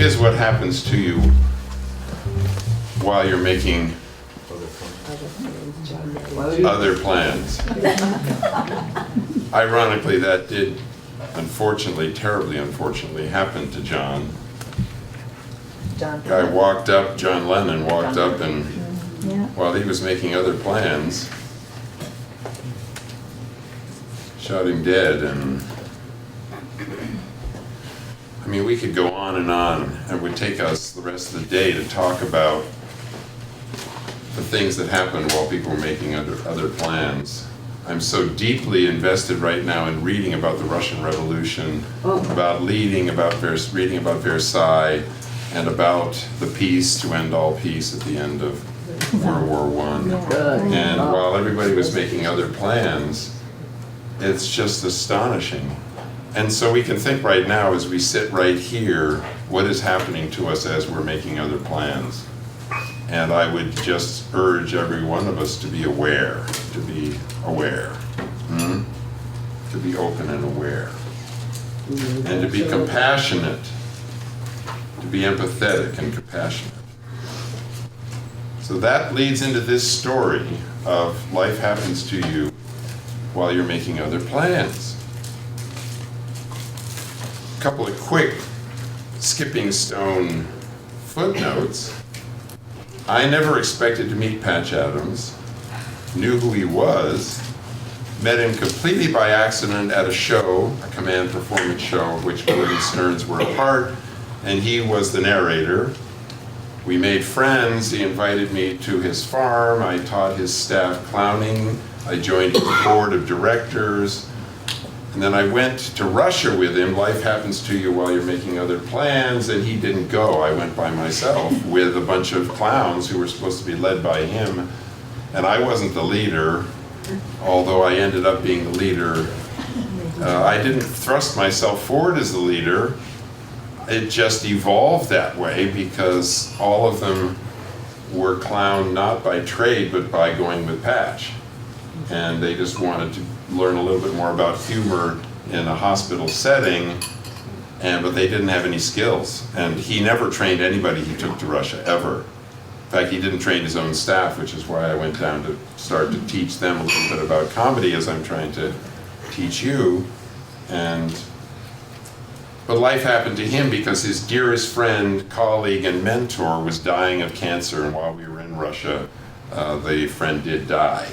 is what happens to you while you're making other plans. Ironically, that did, unfortunately, terribly unfortunately, happen to John. John Lennon walked up and while he was making other plans, shot him dead. And I mean, we could go on, and it would take us the rest of the day to talk about the things that happened while people were making other plans. I'm so deeply invested right now in reading about the Russian Revolution, about reading about Versailles, and about the peace to end all peace at the end of World War I. And while everybody was making other plans, it's just astonishing. And so we can think right now, as we sit right here, what is happening to us as we're making other plans. And I would just urge every one of us to be aware, to be open and aware, and to be compassionate, to be empathetic and compassionate. So that leads into this story of life happens to you while you're making other plans. A couple of quick skipping stone footnotes. I never expected to meet Patch Adams, knew who he was, met him completely by accident at a show, a command performance show, of which Wood and Stearns were a part, and he was the narrator. We made friends. He invited me to his farm. I taught his staff clowning. I joined his board of directors. And then I went to Russia with him. Life happens to you while you're making other plans, and he didn't go. I went by myself with a bunch of clowns who were supposed to be led by him. And I wasn't the leader, although I ended up being the leader. I didn't thrust myself forward as the leader. It just evolved that way because all of them were clown not by trade, but by going with Patch. And they just wanted to learn a little bit more about humor in a hospital setting, but they didn't have any skills. And he never trained anybody he took to Russia, ever. In fact, he didn't train his own staff, which is why I went down to start to teach them a little bit about comedy as I'm trying to teach you. But life happened to him because his dearest friend, colleague, and mentor was dying of cancer, and while we were in Russia, the friend did die.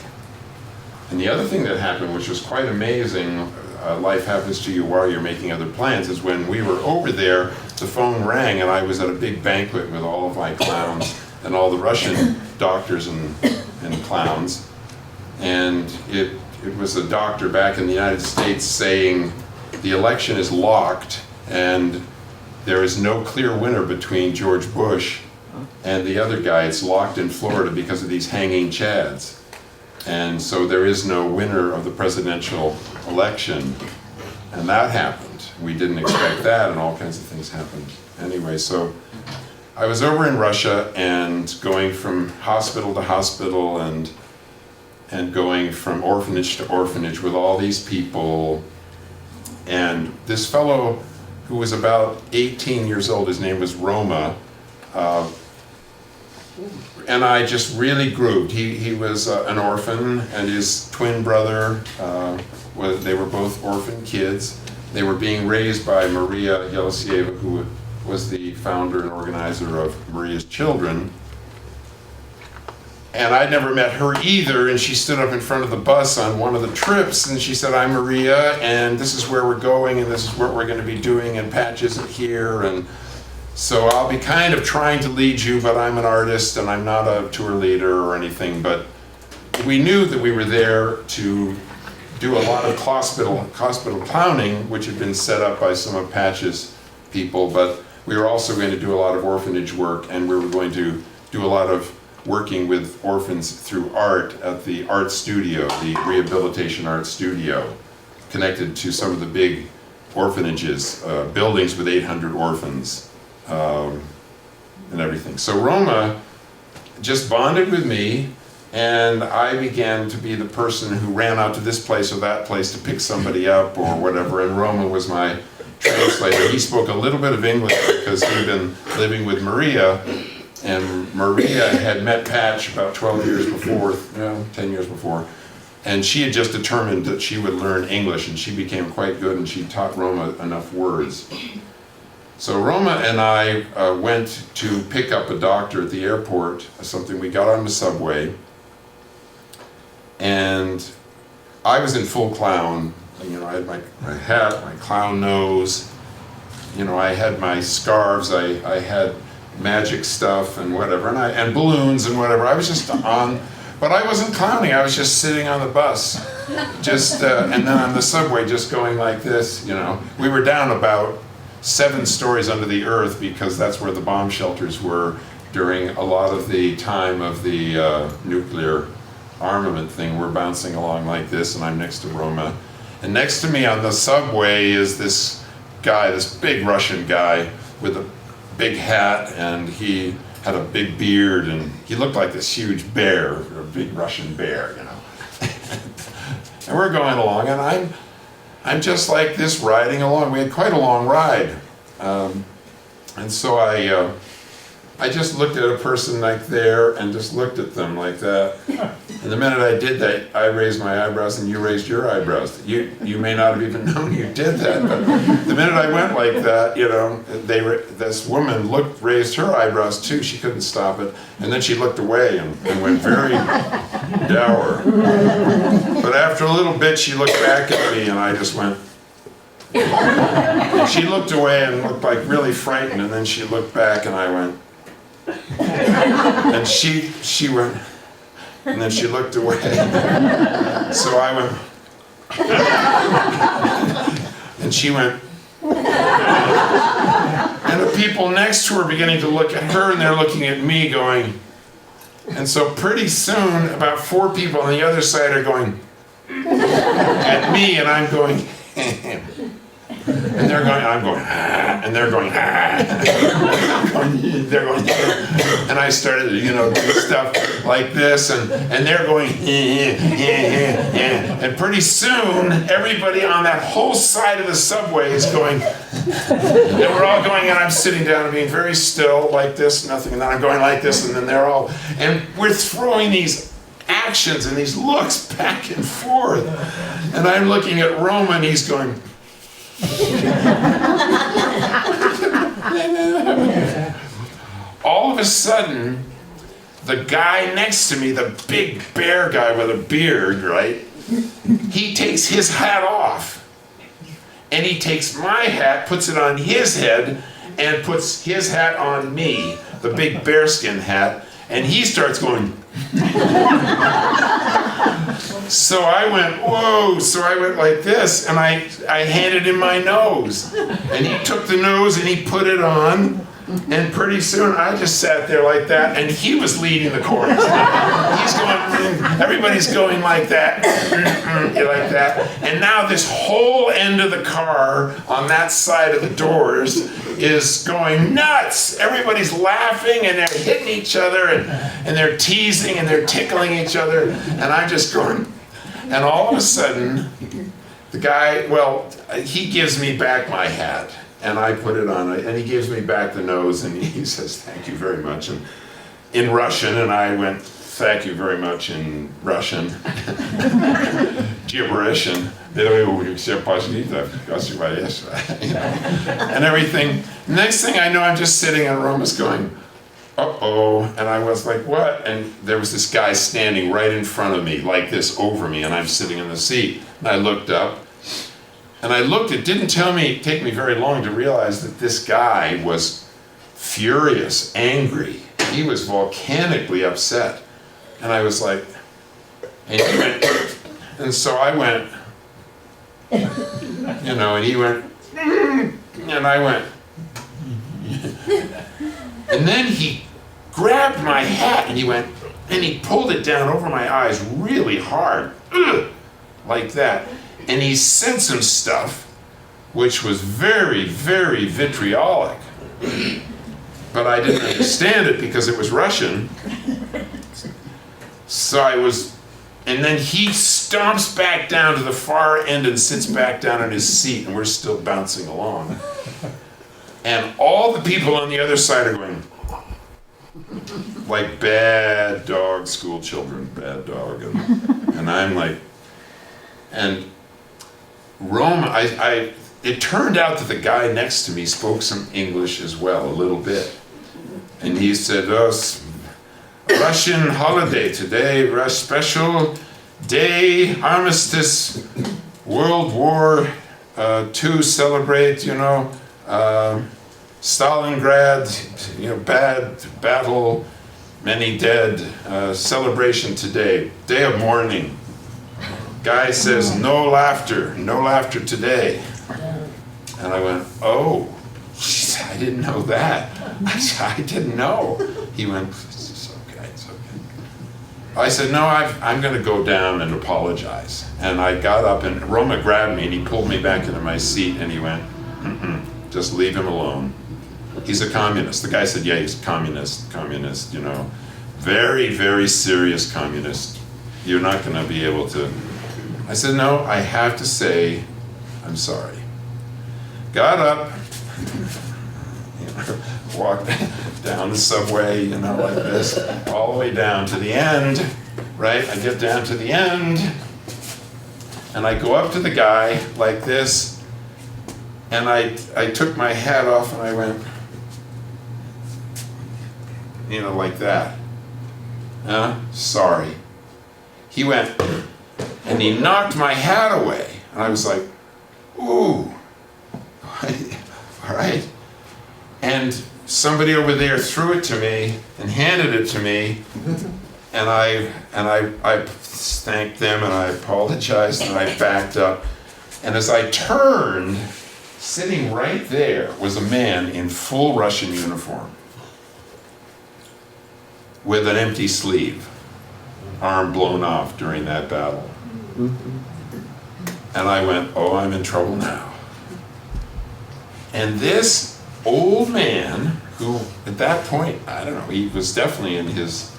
And the other thing that happened, which was quite amazing, life happens to you while you're making other plans, is when we were over there, the phone rang, and I was at a big banquet with all of my clowns and all the Russian doctors and clowns. And it was a doctor back in the United States saying, the election is locked, and there is no clear winner between George Bush and the other guy. It's locked in Florida because of these hanging chads. And so there is no winner of the presidential election. And that happened. We didn't expect that, and all kinds of things happened. Anyway, so I was over in Russia and going from hospital to hospital and going from orphanage to orphanage with all these people. And this fellow who was about 18 years old, his name was Roma, and I just really grooved. He was an orphan, and his twin brother, they were both orphan kids. They were being raised by Maria Yelisieva, who was the founder and organizer of Maria's Children. And I'd never met her either, and she stood up in front of the bus on one of the trips, and she said, I'm Maria, and this is where we're going, and this is what we're going to be doing, and Patch isn't here, and so I'll be kind of trying to lead you, but I'm an artist, and I'm not a tour leader or anything, but we knew that we were there to do a lot of hospital clowning, which had been set up by some of Patch's people, but we were also going to do a lot of orphanage work, and we were going to do a lot of working with orphans through art at the art studio, the Rehabilitation Art Studio, connected to some of the big orphanages, buildings with 800 orphans, and everything. So Roma just bonded with me, and I began to be the person who ran out to this place or that place to pick somebody up or whatever, and Roma was my translator. He spoke a little bit of English because he'd been living with Maria, and Maria had met Patch about 12 years before, 10 years before, and she had just determined that she would learn English, and she became quite good, and she taught Roma enough words. So Roma and I went to pick up a doctor at the airport, something we got on the subway, and I was in full clown. You know, I had my hat, my clown nose, you know, I had my scarves, I had magic stuff and whatever, and balloons and whatever. I was just on, but I wasn't clowning, I was just sitting on the bus, and then on the subway just going like this, you know. We were down about 7 stories under the earth because that's where the bomb shelters were during a lot of the time of the nuclear armament thing. We're bouncing along like this, and I'm next to Roma. And next to me on the subway is this guy, this big Russian guy with a big hat, and he had a big beard, and he looked like this huge bear, a big Russian bear, you know. And we're going along, and I'm just like this riding along. We had quite a long ride. And so I just looked at a person like there and just looked at them like that. And the minute I did that, I raised my eyebrows and you raised your eyebrows. You may not have even known you did that, but the minute I went like that, you know, this woman raised her eyebrows too. She couldn't stop it. And then she looked away and went very dour. But after a little bit, she looked back at me and I just went. And she looked away and looked like really frightened, and then she looked back and I went. And she went, and then she looked away. So I went, and she went. And the people next to her beginning to look at her, and they're looking at me going. And so pretty soon, about 4 people on the other side are going at me, and I'm going. And they're going, I'm going, and they're going, they're going, and I started, you know, doing stuff like this, and they're going, and pretty soon, everybody on that whole side of the subway is going, and we're all going, and I'm sitting down and being very still, like this, nothing, and then I'm going like this, and then they're all, and we're throwing these actions and these looks back and forth, and I'm looking at Roma, and he's going, all of a sudden, the guy next to me, the big bear guy with a beard, right? He takes his hat off, and he takes my hat, puts it on his head, and puts his hat on me, the big bearskin hat, and he starts going. So I went, whoa, so I went like this, and I handed him my nose. And he took the nose and he put it on, and pretty soon I just sat there like that, and he was leading the chorus. He's going, everybody's going like that, like that. And now this whole end of the car on that side of the doors is going nuts. Everybody's laughing and they're hitting each other and they're teasing and they're tickling each other. And I'm just going, and all of a sudden, the guy, well, he gives me back my hat and I put it on and he gives me back the nose and he says, thank you very much, and in Russian, and I went, thank you very much in Russian, gibberish, and and everything. Next thing I know, I'm just sitting and Roma's going, uh-oh, and I was like, what? And there was this guy standing right in front of me, like this, over me, and I'm sitting in the seat. And I looked up, and I looked, it didn't take me very long to realize that this guy was furious, angry. He was volcanically upset. And I was like, and he went, and so I went, you know, and he went, and I went, and then he grabbed my hat and he went, and he pulled it down over my eyes really hard, like that. And he said some stuff which was very, very vitriolic. But I didn't understand it because it was Russian. So I was, and then he stood stomps back down to the far end and sits back down in his seat, and we're still bouncing along. And all the people on the other side are going, like bad dog school children, bad dog. And I'm like, and Rome, it turned out that the guy next to me spoke some English as well, a little bit. And he said, oh, Russian holiday today, special day, armistice, World War II celebrate, Stalingrad, bad battle, many dead, celebration today, day of mourning. Guy says, no laughter today. And I went, oh, geez, I didn't know that. I didn't know. He went, it's okay. I said, no, I'm going to go down and apologize. And I got up, and Roma grabbed me, and he pulled me back into my seat, and he went, just leave him alone. He's a communist. The guy said, yeah, he's a communist, very, very serious communist. You're not going to be able to. I said, no, I have to say, I'm sorry. Got up, walked down the subway, like this, all the way down to the end, right? I get down to the end, and I go up to the guy like this, and I took my hat off and I went, like that. Sorry. He went, and he knocked my hat away. And I was like, ooh, all right. And somebody over there threw it to me and handed it to me. And I thanked them and I apologized and I backed up. And as I turned, sitting right there was a man in full Russian uniform with an empty sleeve, arm blown off during that battle. And I went, oh, I'm in trouble now. And this old man, who at that point, I don't know, he was definitely in his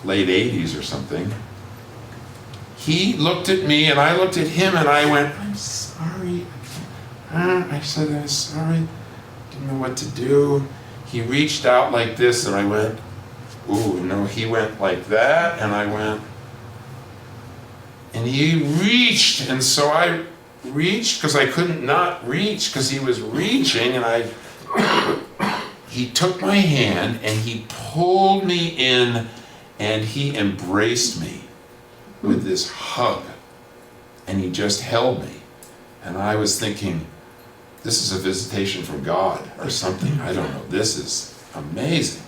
late 80s or something, he looked at me and I looked at him and I went, I'm sorry. I said, I'm sorry, didn't know what to do. He reached out like this and I went, ooh, no, he went like that and I went, and he reached, and so I reached because I couldn't not reach because he was reaching, and he took my hand and he pulled me in and he embraced me with this hug and he just held me. And I was thinking, this is a visitation from God or something. I don't know. This is amazing.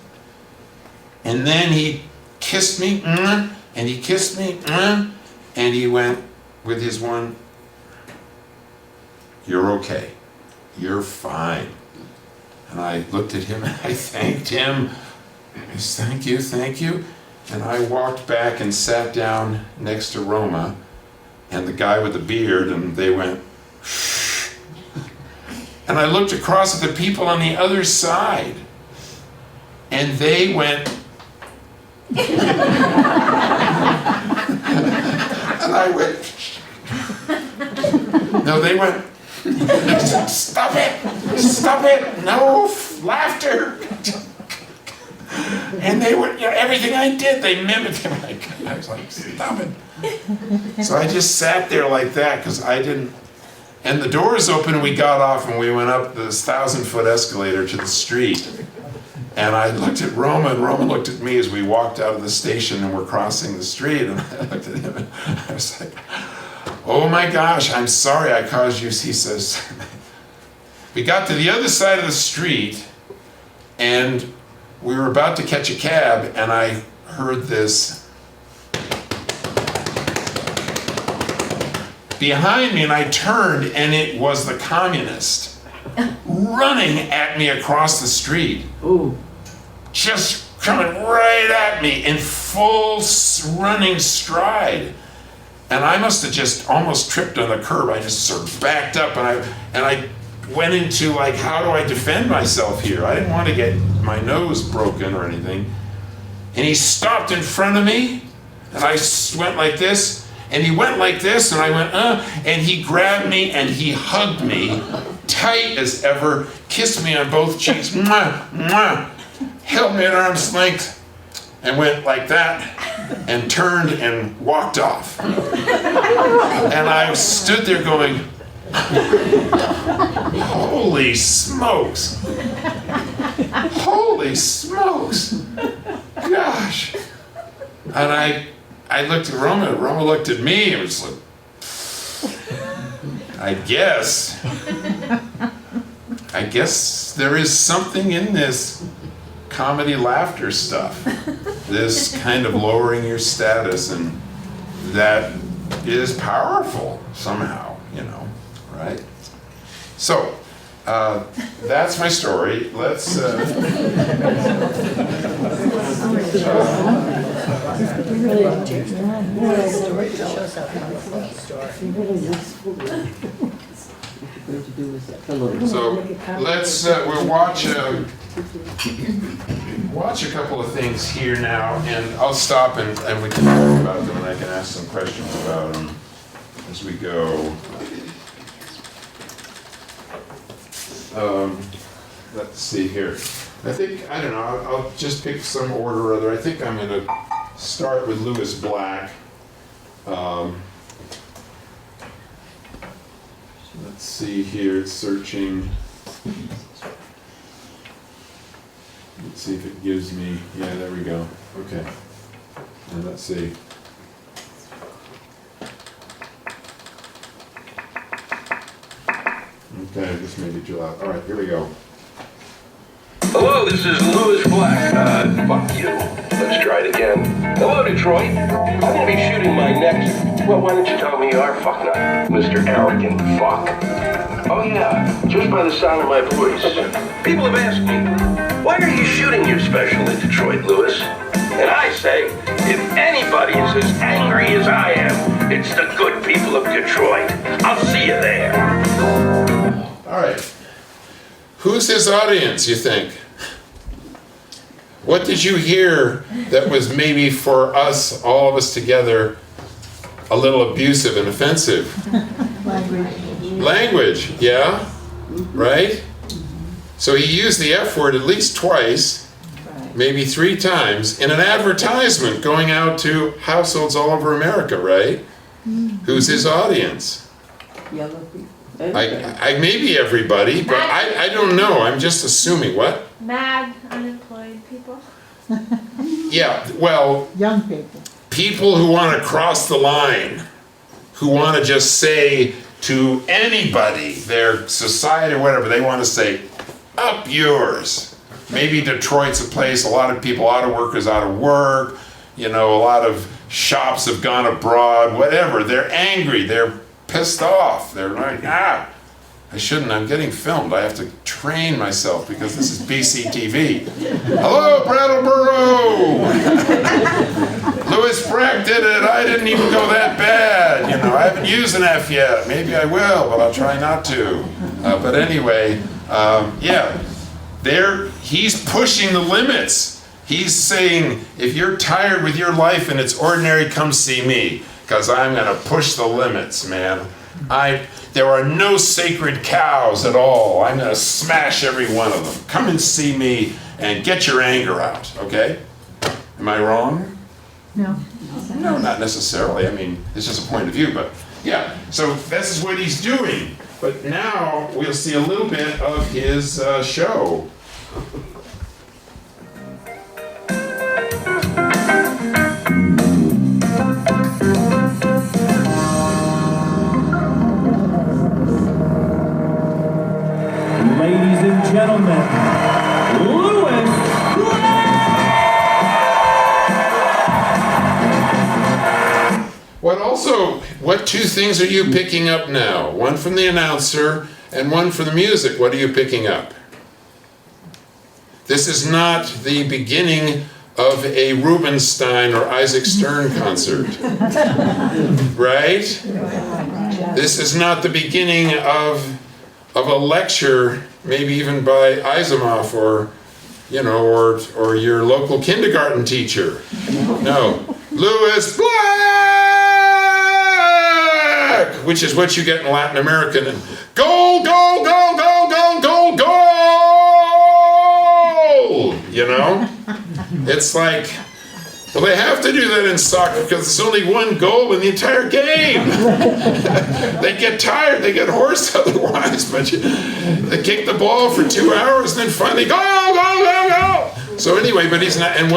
And then he kissed me, and he kissed me, and he went with his one, you're okay. You're fine. And I looked at him and I thanked him. I said, thank you. And I walked back and sat down next to Roma and the guy with the beard, and they went, shh. And I looked across at the people on the other side, and they went, and I went, no, they went, stop it, no laughter. And they were, everything I did, they mimicked him. I was like, stop it. So I just sat there like that because I didn't, and the doors opened and we got off and we went up this 1,000-foot escalator to the street. And I looked at Roma, and Roma looked at me as we walked out of the station and we're crossing the street, and I looked at him and I was like, oh my gosh, I'm sorry I caused you, he says. We got to the other side of the street and we were about to catch a cab, and I heard this behind me, and I turned and it was the communist running at me across the street. Ooh. Just coming right at me in full running stride. And I must have just almost tripped on the curb. I just sort of backed up and I went into like, how do I defend myself here? I didn't want to get my nose broken or anything. And he stopped in front of me and I went like this And he went like this, and I went, and he grabbed me and he hugged me tight as ever, kissed me on both cheeks, mwah, mwah, held me at arm's length, and went like that, and turned and walked off. And I stood there going, holy smokes. Holy smokes. Gosh. And I looked at Roma. Roma looked at me and was like, I guess there is something in this comedy laughter stuff. This kind of lowering your status, and that is powerful somehow, right? So, that's my story. Let's, so let's, we'll watch a couple of things here now, and I'll stop and we can talk about them, and I can ask some questions about them as we go. Let's see here. I don't know, I'll just pick some order or other. I think I'm going to start with Lewis Black. Let's see here, it's searching. Let's see if it gives me, yeah, there we go. Okay. And let's see. Okay, this may be too loud. All right, here we go. Hello, this is Lewis Black. Fuck you. Let's try it again. Hello, Detroit. I'm gonna be shooting my next... Well, why don't you tell me you are, fuck nut, Mr. Arrogant Fuck. Oh yeah, just by the sound of my voice. People have asked me, why are you shooting your special in Detroit, Lewis? And I say, if anybody is as angry as I am, it's the good people of Detroit. I'll see you there. All right. Who's his audience, you think? What did you hear that was maybe for us, all of us together, a little abusive and offensive? Language, yeah? Right? So he used the F word at least twice, maybe 3 times, in an advertisement going out to households all over America, right? Who's his audience? Yellow people. I maybe everybody, but I don't know. I'm just assuming. What? Mad, unemployed people. Yeah, well, Young people. people who want to cross the line, who want to just say to anybody, their society or whatever, they want to say, up yours. Maybe Detroit's a place, a lot of people, auto workers out of work, a lot of shops have gone abroad, whatever. They're angry, they're pissed off. They're like, I shouldn't, I'm getting filmed. I have to train myself because this is BCTV. Hello, Brattleboro! Louis Brack did it. I didn't even go that bad. I haven't used an F yet. Maybe I will, but I'll try not to. But anyway, he's pushing the limits. He's saying, if you're tired with your life and it's ordinary, come see me. Because I'm going to push the limits, man. There are no sacred cows at all. I'm going to smash every one of them. Come and see me and get your anger out, okay? Am I wrong? No. No, not necessarily. I mean, it's just a point of view, but yeah. So this is what he's doing. But now we'll see a little bit of his show. Ladies and gentlemen, Lewis Black! What 2 things are you picking up now? One from the announcer and one from the music. What are you picking up? This is not the beginning of a Rubinstein or Isaac Stern concert, right? This is not the beginning of a lecture, maybe even by Asimov or your local kindergarten teacher. No. Lewis Black! which is what you get in Latin America. And goal, goal, goal, goal, goal, goal, goal! You know? It's like, well, they have to do that in soccer because it's only one goal in the entire game. They get tired, they get hoarse otherwise, but they kick the ball for 2 hours and then finally go, go, go, go. So anyway, but he's not, and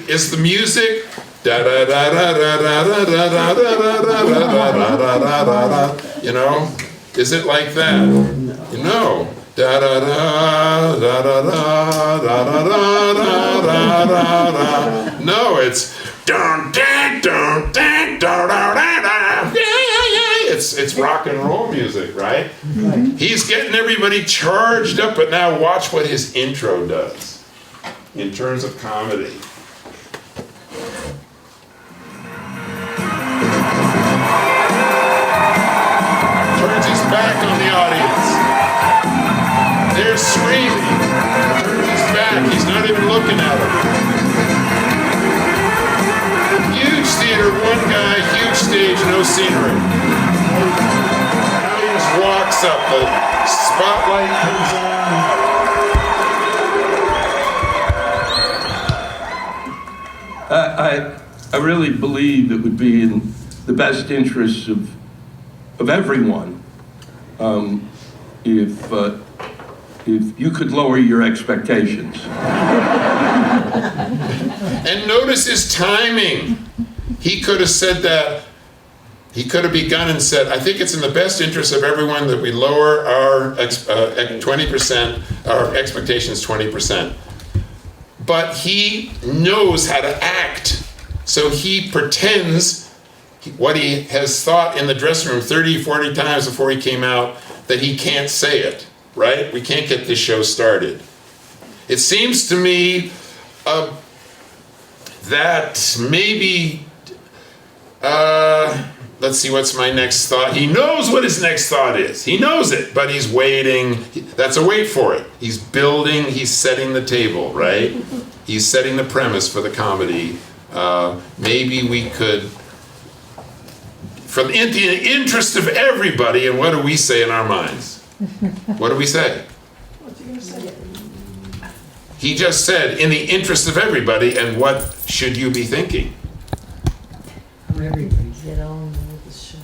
is the music? Da da da da da da da da da da da da da da. You know? Is it like that? No. Da da da da da da da da da da da da. No, it's dun dun dun dun dun dun dun. It's rock and roll music, right? He's getting everybody charged up, but now watch what his intro does in terms of comedy. Turns his back on the audience. They're screaming. Turns his back. He's not even looking at them. Huge theater, one guy, huge stage, no scenery. Now he just walks up. The spotlight comes on. I really believe it would be in the best interests of everyone if you could lower your expectations. And notice his timing. He could have said that. He could have begun and said, I think it's in the best interest of everyone that we lower our 20%, our expectations 20%. But he knows how to act. So he pretends what he has thought in the dressing room 30, 40 times before he came out, that he can't say it, right? We can't get this show started. It seems to me that maybe, let's see, what's my next thought? He knows what his next thought is. He knows it, but he's waiting. That's a wait for it. He's building, he's setting the table, right? He's setting the premise for the comedy. Maybe we could, from in the interest of everybody, and what do we say in our minds? What do we say? He just said, in the interest of everybody, and what should you be thinking? Everybody get on with the show.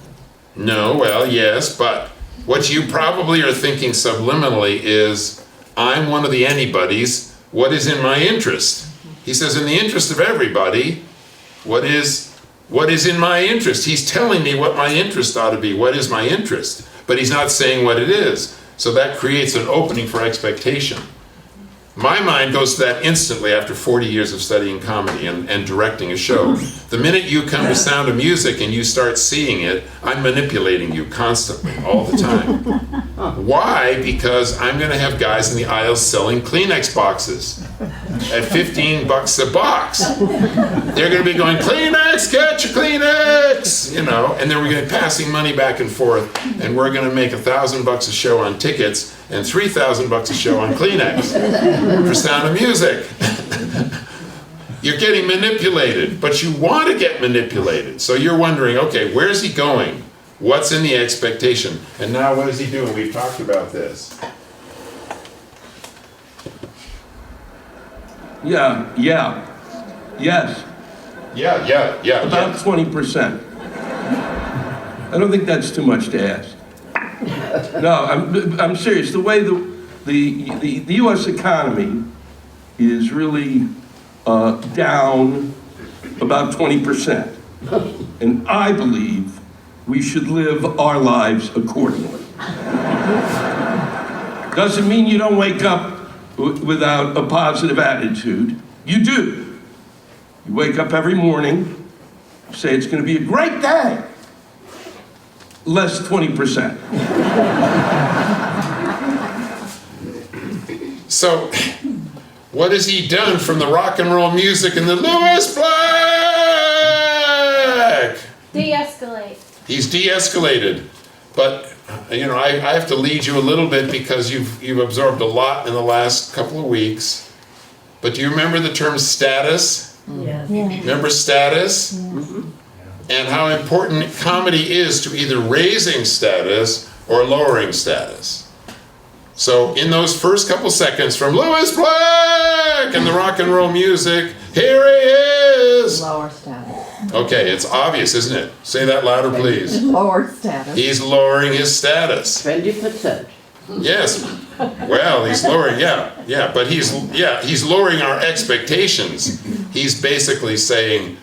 No, well, yes, but what you probably are thinking subliminally is, I'm one of the anybodies, what is in my interest? He says, in the interest of everybody, what is in my interest? He's telling me what my interest ought to be. What is my interest? But he's not saying what it is. So that creates an opening for expectation. My mind goes to that instantly after 40 years of studying comedy and directing a show. The minute you come to Sound of Music and you start seeing it, I'm manipulating you constantly, all the time. Why? Because I'm going to have guys in the aisles selling Kleenex boxes at $15 a box. They're going to be going, Kleenex, get your Kleenex, you know, and then we're going to be passing money back and forth, and we're going to make $1,000 a show on tickets and $3,000 a show on Kleenex for Sound of Music. You're getting manipulated, but you want to get manipulated. So you're wondering, okay, where's he going? What's in the expectation? And now what is he doing? We've talked about this. Yes. Yeah. About 20%. I don't think that's too much to ask. No, I'm serious. The way the U.S. economy is really down about 20%, and I believe we should live our lives accordingly. Doesn't mean you don't wake up without a positive attitude. You do. You wake up every morning, say it's going to be a great day. Less 20%. So, what has he done from the rock and roll music and the Lewis Black? De-escalate. He's de-escalated, but you know I have to lead you a little bit because you've absorbed a lot in the last couple of weeks. But do you remember the term status? Yes. Remember status? and how important comedy is to either raising status or lowering status. So in those first couple seconds from Lewis Black and the rock and roll music, here he is. Lower status. Okay, it's obvious, isn't it? Say that louder, please. Lower status. He's lowering his status. 20%. Yes. Well, he's lowering, but he's lowering our expectations. He's basically saying,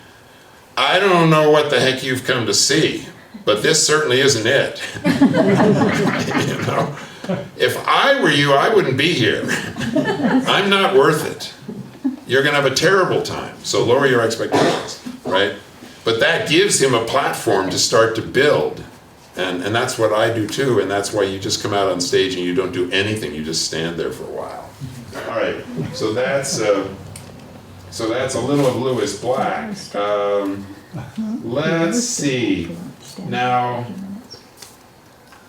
I don't know what the heck you've come to see, but this certainly isn't it. You know? If I were you, I wouldn't be here. I'm not worth it. You're going to have a terrible time. So lower your expectations, right? But that gives him a platform to start to build. And that's what I do too. And that's why you just come out on stage and you don't do anything. You just stand there for a while. All right. So that's a little of Lewis Black. Let's see. Now,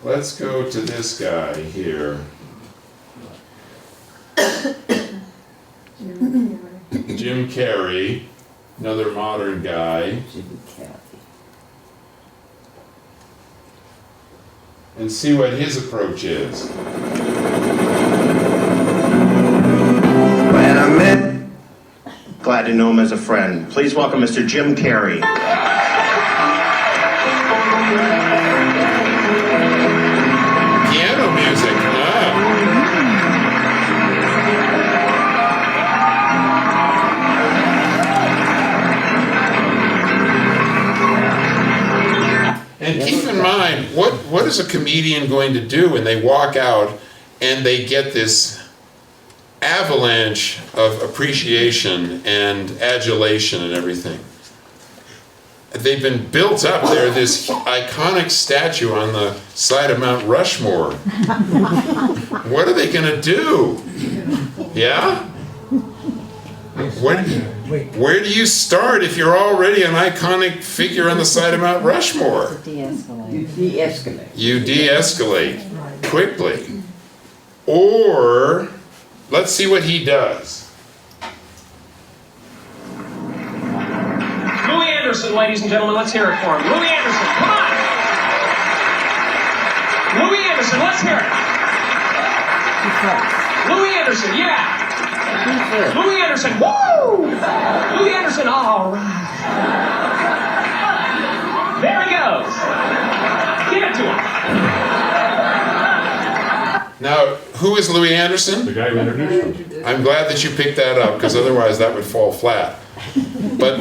let's go to this guy here. Jim Carrey, another modern guy. And see what his approach is. Glad I met. Glad to know him as a friend. Please welcome Mr. Jim Carrey. Piano music, And keep in mind, what is a comedian going to do when they walk out and they get this avalanche of appreciation and adulation and everything? They've been built up. They're this iconic statue on the side of Mount Rushmore. What are they going to do? Yeah? Where do you start if you're already an iconic figure on the side of Mount Rushmore? You de-escalate. You de-escalate quickly. Or, let's see what he does. Louis Anderson, ladies and gentlemen, let's hear it for him. Louis Anderson, come on! Louis Anderson, let's hear it. Louis Anderson, yeah! Louis Anderson, woo! Louis Anderson, all right. There he goes. Give it to him. Now, who is Louis Anderson? The guy who introduced him. I'm glad that you picked that up, because otherwise that would fall flat. But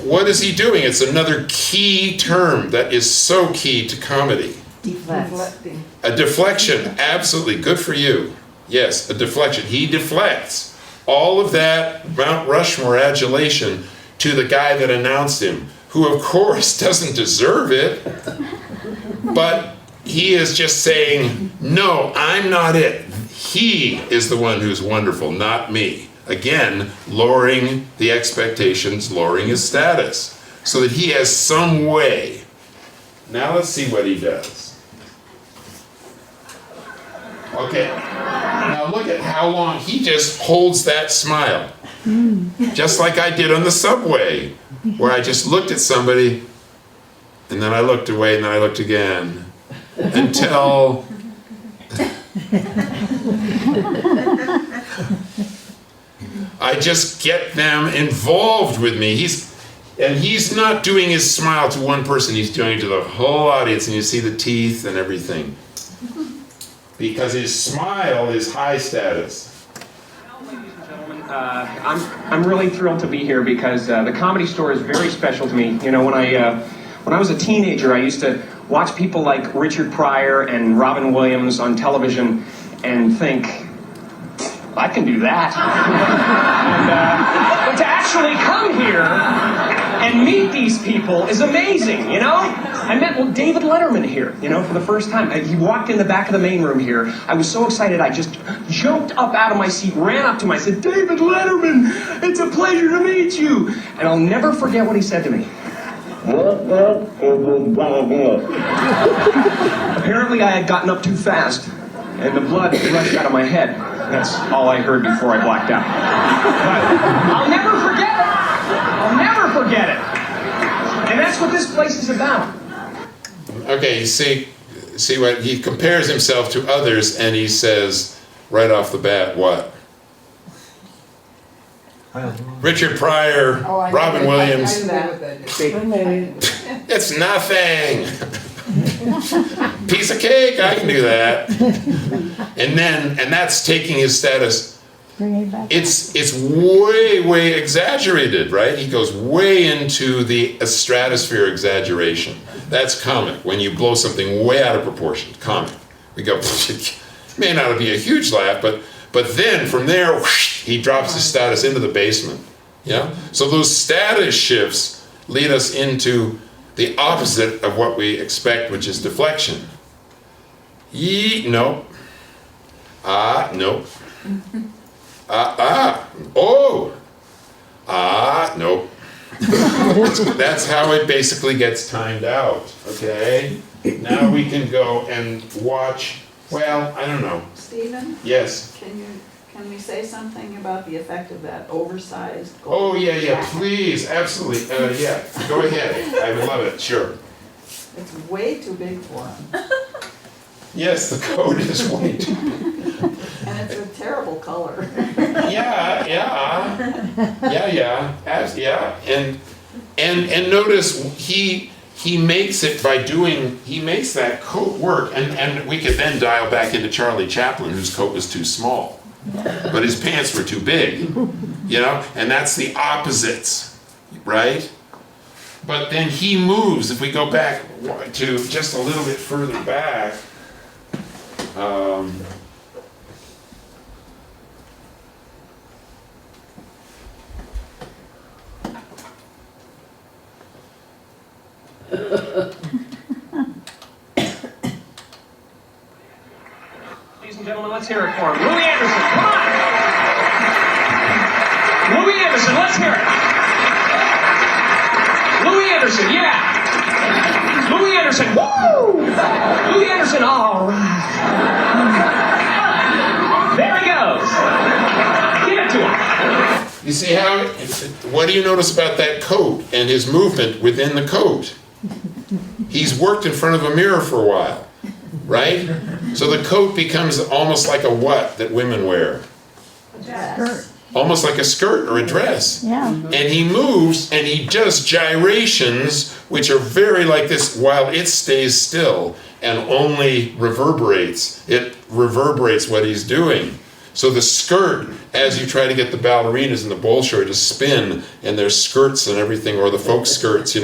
what is he doing? It's another key term that is so key to comedy. Deflecting. A deflection, absolutely. Good for you. Yes, a deflection. He deflects all of that Mount Rushmore adulation to the guy that announced him, who of course doesn't deserve it, but he is just saying, no, I'm not it. He is the one who's wonderful, not me. Again, lowering the expectations, lowering his status, so that he has some way. Now let's see what he does. Okay, now look at how long he just holds that smile. Just like I did on the subway, where I just looked at somebody, and then I looked away, and then I looked again, until I just get them involved with me. He's not doing his smile to one person, he's doing it to the whole audience, and you see the teeth and everything. Because his smile is high status. Well, ladies and gentlemen, I'm really thrilled to be here because the Comedy Store is very special to me. You know, when I was a teenager, I used to watch people like Richard Pryor and Robin Williams on television and think, I can do that. But to actually come here and meet these people is amazing, you know? I met David Letterman here, you know, for the first time. He walked in the back of the main room here. I was so excited, I just jumped up out of my seat, ran up to him. I said, David Letterman, it's a pleasure to meet you. And I'll never forget what he said to me. Apparently I had gotten up too fast, and the blood rushed out of my head. That's all I heard before I blacked out. But I'll never forget it. I'll never forget it. And And that's what this place is about. Okay, see what he compares himself to others, and he says right off the bat, what? Richard Pryor, Robin Williams. It's nothing. Piece of cake, I can do that. And that's taking his status. It's way exaggerated, right? He goes way into the stratosphere exaggeration. That's comic, when you blow something way out of proportion. Comic. We go, it may not be a huge laugh, but then from there, whoosh, he drops his status into the basement. Yeah? So those status shifts lead us into the opposite of what we expect, which is deflection. Nope. Nope. Oh. Nope. That's how it basically gets timed out, okay? Now we can go and watch, well, I don't know. Stephen, Yes. can we say something about the effect of that oversized Oh, gold yeah, jacket? please, absolutely. Yeah, go ahead. I would love it, sure. It's way too big for him, Yes, the code is way too big. and it's a terrible color. Yeah. And notice he makes it by he makes that coat work, and we could then dial back into Charlie Chaplin, whose coat was too small, but his pants were too big, and that's the opposites, right? But then he moves, if we go back to just a little bit further back, Ladies and gentlemen, let's hear it for him. Louis Anderson, come on! Louis Anderson, let's hear it. Louis Anderson, yeah! Louis Anderson, woo! Louis Anderson, all right. There he goes. Give it to him. you see how, what do you notice about that coat and his movement within the coat? He's worked in front of a mirror for a while, right? So the coat becomes almost like a what that women wear? Dress. Almost like a skirt or a dress. Yeah. And he moves and he does gyrations, which are very like this, while it stays still and only reverberates. It reverberates what he's doing. So the skirt, as you try to get the ballerinas and the Bolshoi to spin, and their skirts and everything, or the folk skirts,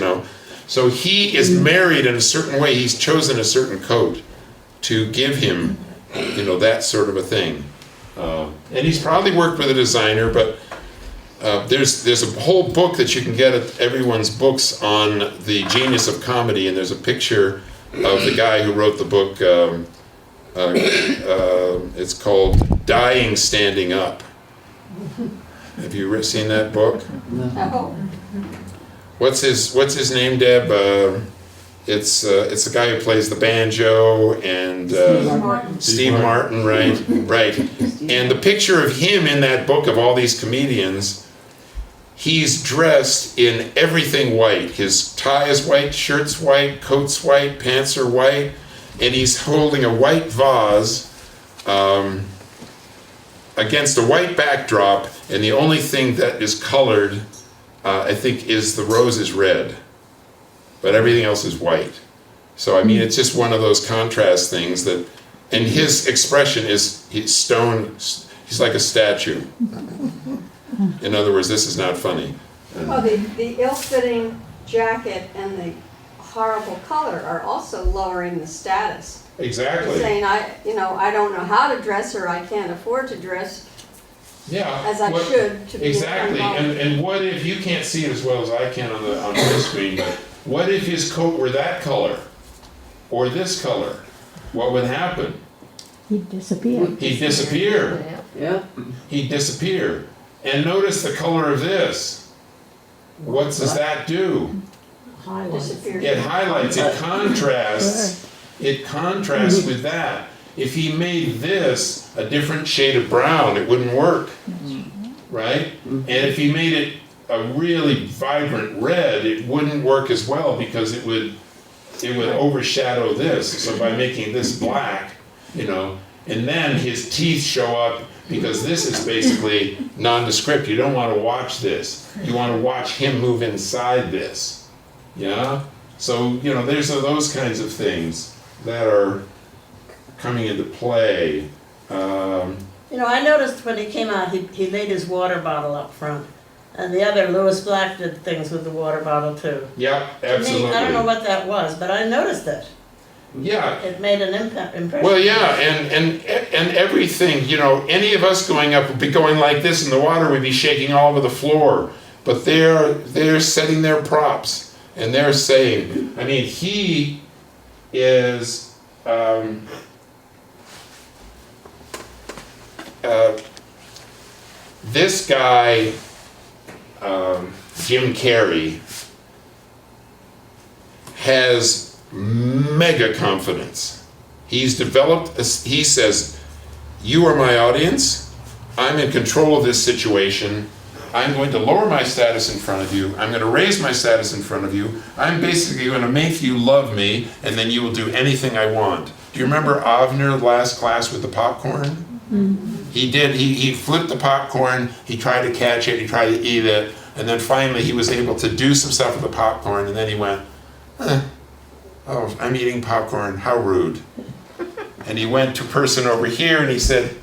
So he is married in a certain way. He's chosen a certain coat to give him, that sort of a thing. And he's probably worked with a designer, but there's a whole book that you can get at everyone's books on the genius of comedy, and there's a picture of the guy who wrote the book. It's called Dying Standing Up. Have you seen that book? Oh, What's his name, Deb? It's the guy who plays the banjo and Steve Martin, right? Right. And the picture of him in that book of all these comedians, he's dressed in everything white. His tie is white, shirt's white, coat's white, pants are white, and he's holding a white vase against a white backdrop, and the only thing that is colored, I think, is the rose is red, but everything else is white. So I mean, it's just one of those contrast things that, and his expression is he's like a statue. In other words, this is not funny. Well, the ill-fitting jacket and the horrible color are also lowering the status. Exactly. Saying I don't know how to dress, or I can't afford to dress Yeah. as I should to be exactly. And what if you can't see it as well as I can on the screen? But what if his coat were that color, or this color? What would happen? He'd disappear. He'd disappear. Yeah. He'd disappear. And notice the color of this. What does that do? disappears. It highlights. It contrasts. It contrasts with that. If he made this a different shade of brown, it wouldn't work, right? And if he made it a really vibrant red, it wouldn't work as well because it would overshadow this. So by making this black, you know, and then his teeth show up because this is basically nondescript. You don't want to watch this. You want to watch him move inside this. Yeah? So, you know, there's those kinds of things that are coming into play. You know, I noticed when he came out, he laid his water bottle up front. And the other, Lewis Black, did things with the water bottle too. Yeah, absolutely. I don't know what that was, but I noticed it. Yeah. It made an impression. Well, yeah, and everything, you know, any of us going up would be going like this and the water would be shaking all over the floor. But they're setting their props and they're saying, I mean, he is, this guy, Jim Carrey, has mega confidence. He's developed, he says, you are my audience, I'm in control of this situation, I'm going to lower my status in front of you, I'm going to raise my status in front of you, I'm basically going to make you love me, and then you will do anything I want. Do you remember Avner last class with the popcorn? Mm-hmm. He flipped the popcorn, he tried to catch it, he tried to eat it, and then finally he was able to do some stuff with the popcorn, and then he went, oh, I'm eating popcorn, how rude. And he went to a person over here and he said,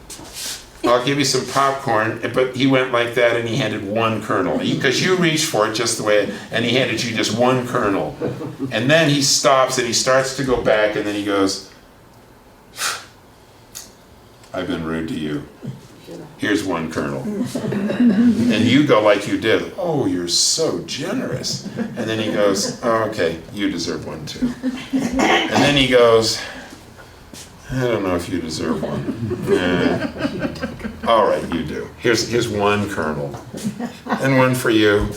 I'll give you some popcorn, but he went like that and he handed one kernel. Because you reached for it just the way, and he handed you just one kernel. And then he stops and he starts to go back and then he goes, I've been rude to you. Here's one kernel. And you go like you did, oh, you're so generous. And then he goes, oh, okay, you deserve one too. And then he goes, I don't know if you deserve one. All right, you do. Here's one kernel. And one for you.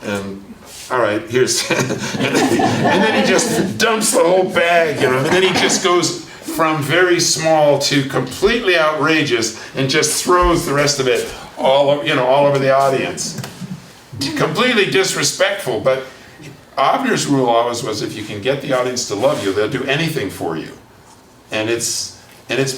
And all right, here's, and then he just dumps the whole bag, you know, and then he just goes from very small to completely outrageous and just throws the rest of it all over the audience. Completely disrespectful, but Avner's rule always was if you can get the audience to love you, they'll do anything for you. And it's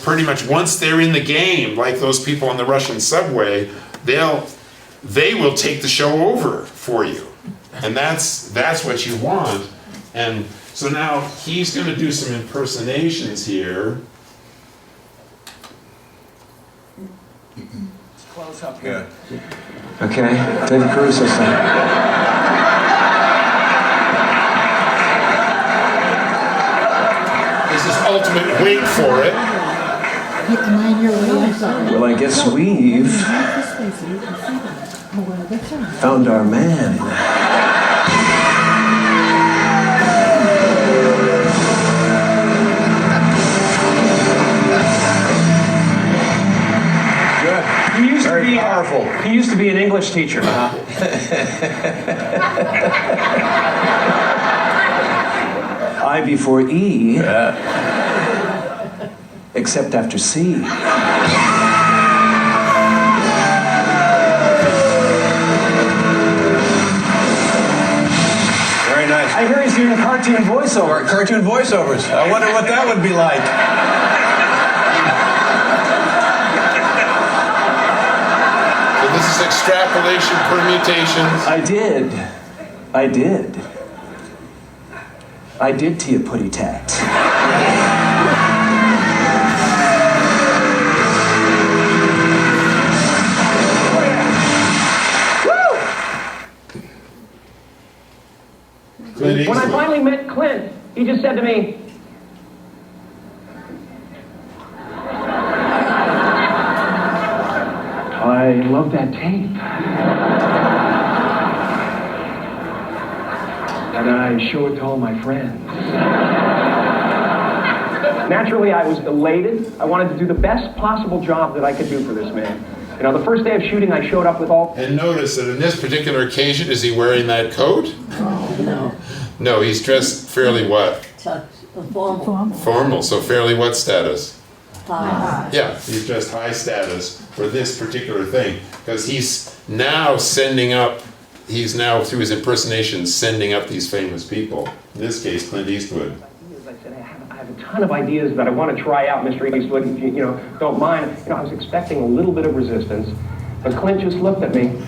pretty much once they're in the game, like those people on the Russian subway, they will take the show over for you. And that's what you want. And so now he's going to do some impersonations here. Close up here. Okay, David Caruso style. This is ultimate wait for it. Well, I guess we've found our man. Very powerful. He used to be an English teacher. I before E, except after C. Very nice. I hear he's doing a cartoon voiceover. Cartoon voiceovers. I wonder what that would be like. This is extrapolation, permutations. I did to you, putty tat. When I finally met Clint, he just said to me, I love that tape. And I show it to all my friends. Naturally, I was elated. I wanted to do the best possible job that I could do for this man. You know, the first day of shooting, I showed up with all... And notice that in this particular occasion, is he wearing that coat? Oh, no. No, he's dressed fairly what? Formal. Formal, so fairly what status? High. Yeah, he's dressed high status for this particular thing, because he's now sending up he's now, through his impersonations, sending up these famous people. In this case, Clint Eastwood. As I said, I have a ton of ideas that I want to try out, Mr. Eastwood, if you don't mind. I was expecting a little bit of resistance, but Clint just looked at me,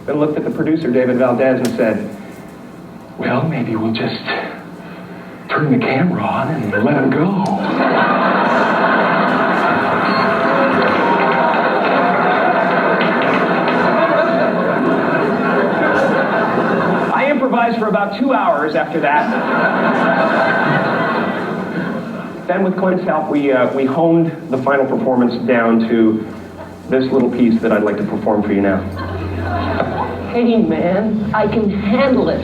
then looked at the producer, David Valdez, and said, well, maybe we'll just turn the camera on and let him go. I improvised for about 2 hours after that. Then with Clint's help, we honed the final performance down to this little piece that I'd like to perform for you now. Hey man, I can handle it.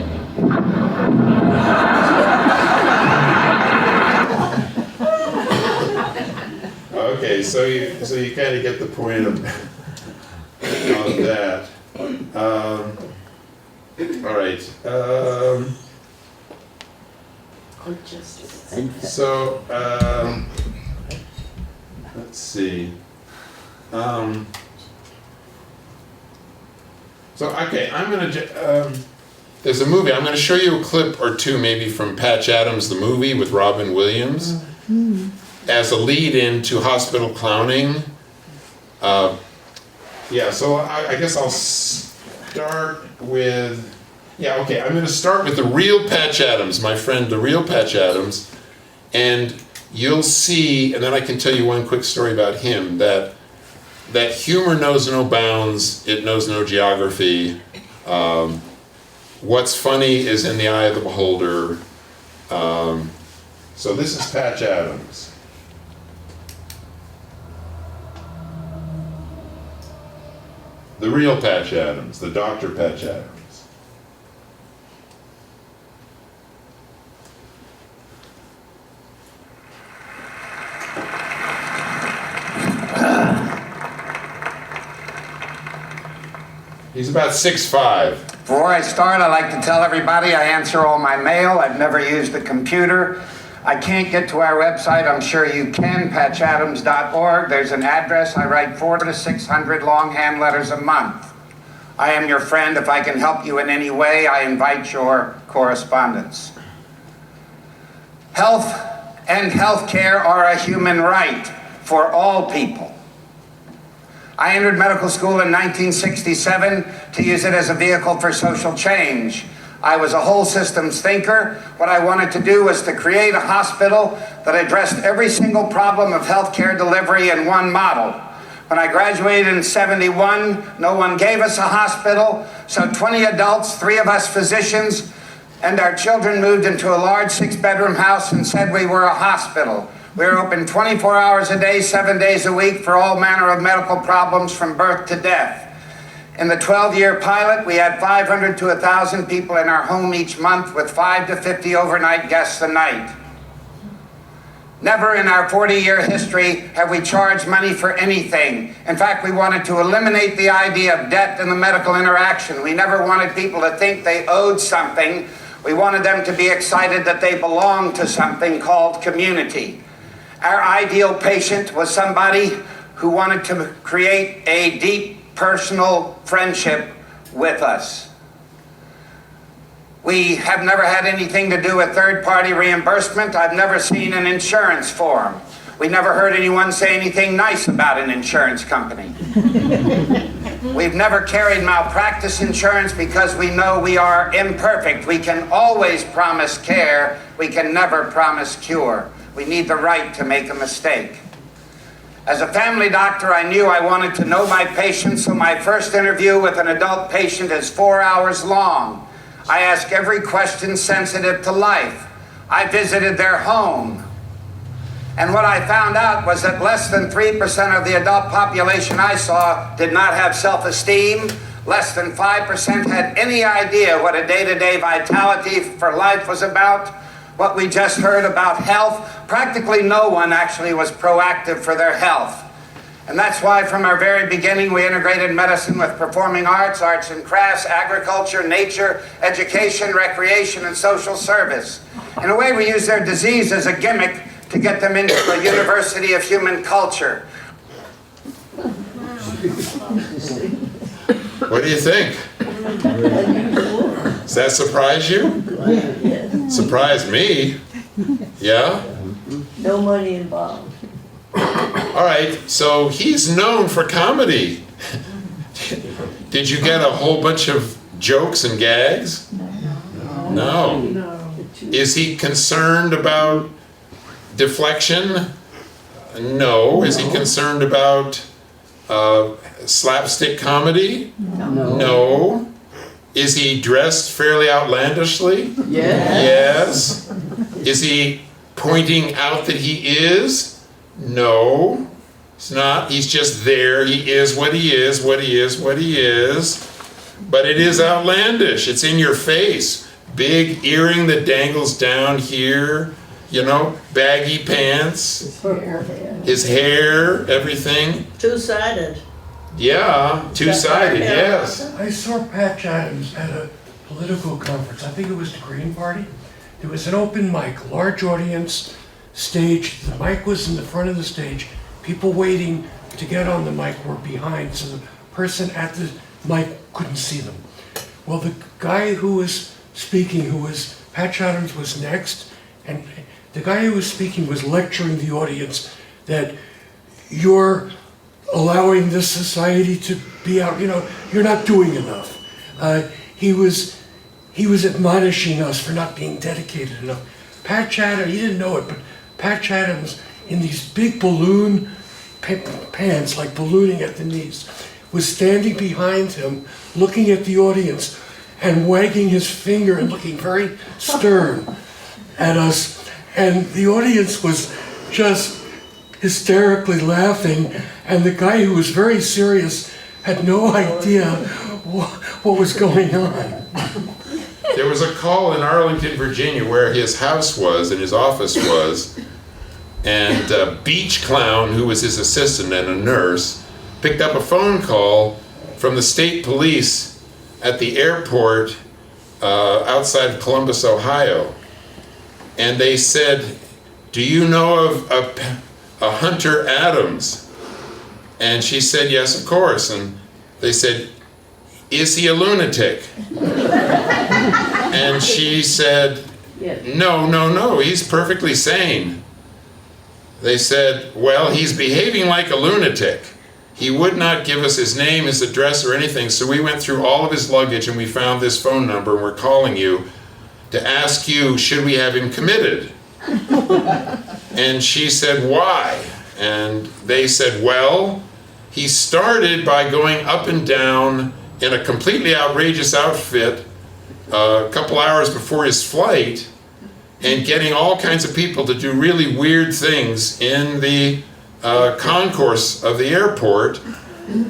Okay, so you kind of get the point of that. All right. So let's see. So okay, I'm gonna. There's a movie. I'm gonna show you a clip or two, maybe from Patch Adams, the movie with Robin Williams, as a lead-in to Hospital Clowning. Yeah. So I guess I'll start with. Yeah. Okay. I'm gonna start with the real Patch Adams, my friend, the real Patch Adams, and you'll see. And then I can tell you one quick story about him. That humor knows no bounds, it knows no geography. What's funny is in the eye of the beholder. So this is Patch Adams. The real Patch Adams, the Dr. Patch Adams. He's about 6'5". Before I start, I'd like to tell everybody I answer all my mail. I've never used a computer. I can't get to our website. I'm sure you can, patchadams.org. There's an address. I write 400 to 600 longhand letters a month. I am your friend. If I can help you in any way, I invite your correspondence. Health and health care are a human right for all people. I entered medical school in 1967 to use it as a vehicle for social change. I was a whole systems thinker. What I wanted to do was to create a hospital that addressed every single problem of healthcare delivery in one model. When I graduated in '71, no one gave us a hospital, so 20 adults, 3 of us physicians, and our children moved into a large 6-bedroom house and said we were a hospital. We were open 24 hours a day, 7 days a week for all manner of medical problems from birth to death. In the 12-year pilot, we had 500 to 1,000 people in our home each month with 5 to 50 overnight guests a night. Never in our 40-year history have we charged money for anything. In fact, we wanted to eliminate the idea of debt in the medical interaction. We never wanted people to think they owed something. We wanted them to be excited that they belonged to something called community. Our ideal patient was somebody who wanted to create a deep personal friendship with us. We have never had anything to do with third-party reimbursement. I've never seen an insurance form. We never heard anyone say anything nice about an insurance company. We've never carried malpractice insurance because we know we are imperfect. We can always promise care. We can never promise cure. We need the right to make a mistake. As a family doctor, I knew I wanted to know my patients, so my first interview with an adult patient is 4 hours long. I ask every question sensitive to life. I visited their home. And what I found out was that less than 3% of the adult population I saw did not have self-esteem. Less than 5% had any idea what a day-to-day vitality for life was about. What we just heard about health, practically no one actually was proactive for their health. And that's why from our very beginning we integrated medicine with performing arts, arts and crafts, agriculture, nature, education, recreation, and social service. In a way, we use their disease as a gimmick to get them into a university of human culture. What do you think? Does that surprise you? Yes. Surprised me. Yeah? No money involved. All right, so he's known for comedy. Did you get a whole bunch of jokes and gags? No. Is he concerned about deflection? No. Is he concerned about slapstick comedy? No. Is he dressed fairly outlandishly? Yes. Is he pointing out that he is? No. He's not. He's just there. He is what he is, what he is, what he is. But it is outlandish. It's in your face. Big earring that dangles down here, you know, baggy pants, his hair, everything. Two-sided. Yeah, two-sided, yes. I saw Patch Adams at a political conference. I think it was the Green Party. There was an open mic, large audience, stage. The mic was in the front of the stage. People waiting to get on the mic were behind, so the person at the mic couldn't see them. Well, the guy who was speaking, Patch Adams was next, and the guy who was speaking was lecturing the audience that you're allowing this society to be out, you know, you're not doing enough. He was admonishing us for not being dedicated enough. Patch Adams, he didn't know it, but Patch Adams, in these big balloon pants, like ballooning at the knees, was standing behind him, looking at the audience and wagging his finger and looking very stern at us. And the audience was just hysterically laughing, and the guy who was very serious had no idea what was going on. There was a call in Arlington, Virginia, where his house was and his office was, and Beach Clown, who was his assistant and a nurse, picked up a phone call from the state police at the airport outside of Columbus, Ohio. And they said, "Do you know of a Hunter Adams?" And she said, "Yes, of course." And they said, "Is he a lunatic?" And she said, No, he's perfectly sane." They said, "Well, he's behaving like a lunatic. He would not give us his name, his address, or anything, so we went through all of his luggage and we found this phone number, and we're calling you to ask you, should we have him committed?" And she said, "Why?" And they said, "Well, he started by going up and down in a completely outrageous outfit a couple hours before his flight and getting all kinds of people to do really weird things in the concourse of the airport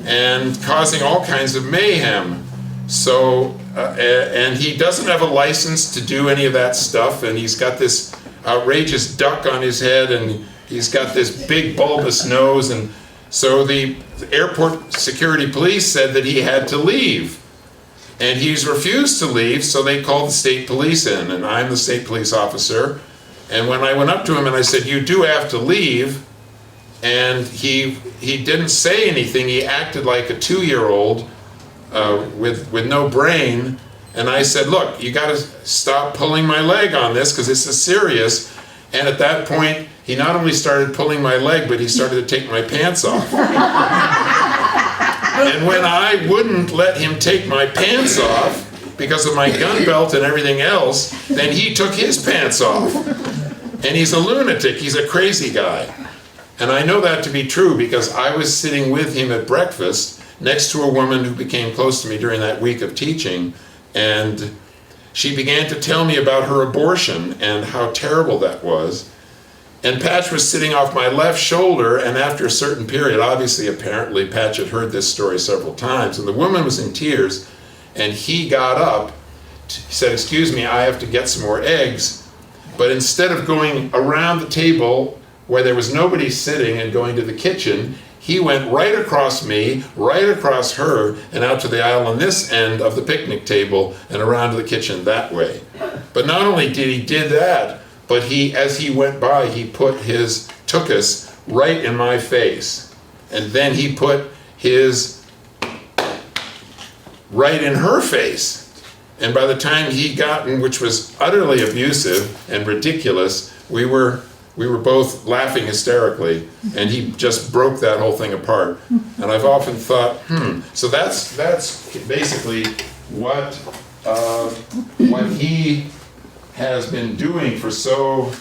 and causing all kinds of mayhem. So, and he doesn't have a license to do any of that stuff, and he's got this outrageous duck on his head, and he's got this big bulbous nose, and so the airport security police said that he had to leave. And he's refused to leave, so they called the state police in, and I'm the state police officer. And when I went up to him and I said, "You do have to leave," and he didn't say anything. He acted like a 2-year-old with no brain. And I said, "Look, you got to stop pulling my leg on this, because this is serious." And at that point, he not only started pulling my leg, but he started to take my pants off. And when I wouldn't let him take my pants off because of my gun belt and everything else, then he took his pants off. And he's a lunatic. He's a crazy guy. And I know that to be true because I was sitting with him at breakfast next to a woman who became close to me during that week of teaching, and she began to tell me about her abortion and how terrible that was. And Patch was sitting off my left shoulder, and after a certain period, obviously, apparently, Patch had heard this story several times, and the woman was in tears, and he got up, he said, "Excuse me, I have to get some more eggs." But instead of going around the table where there was nobody sitting and going to the kitchen, he went right across me, right across her, and out to the aisle on this end of the picnic table and around to the kitchen that way. But not only did he do that, but he, as he went by, he put his tuchus right in my face. And then he put his right in her face. And by the time he gotten, which was utterly abusive and ridiculous, we were both laughing hysterically, and he just broke that whole thing apart. And I've often thought, so that's basically what he has been doing for so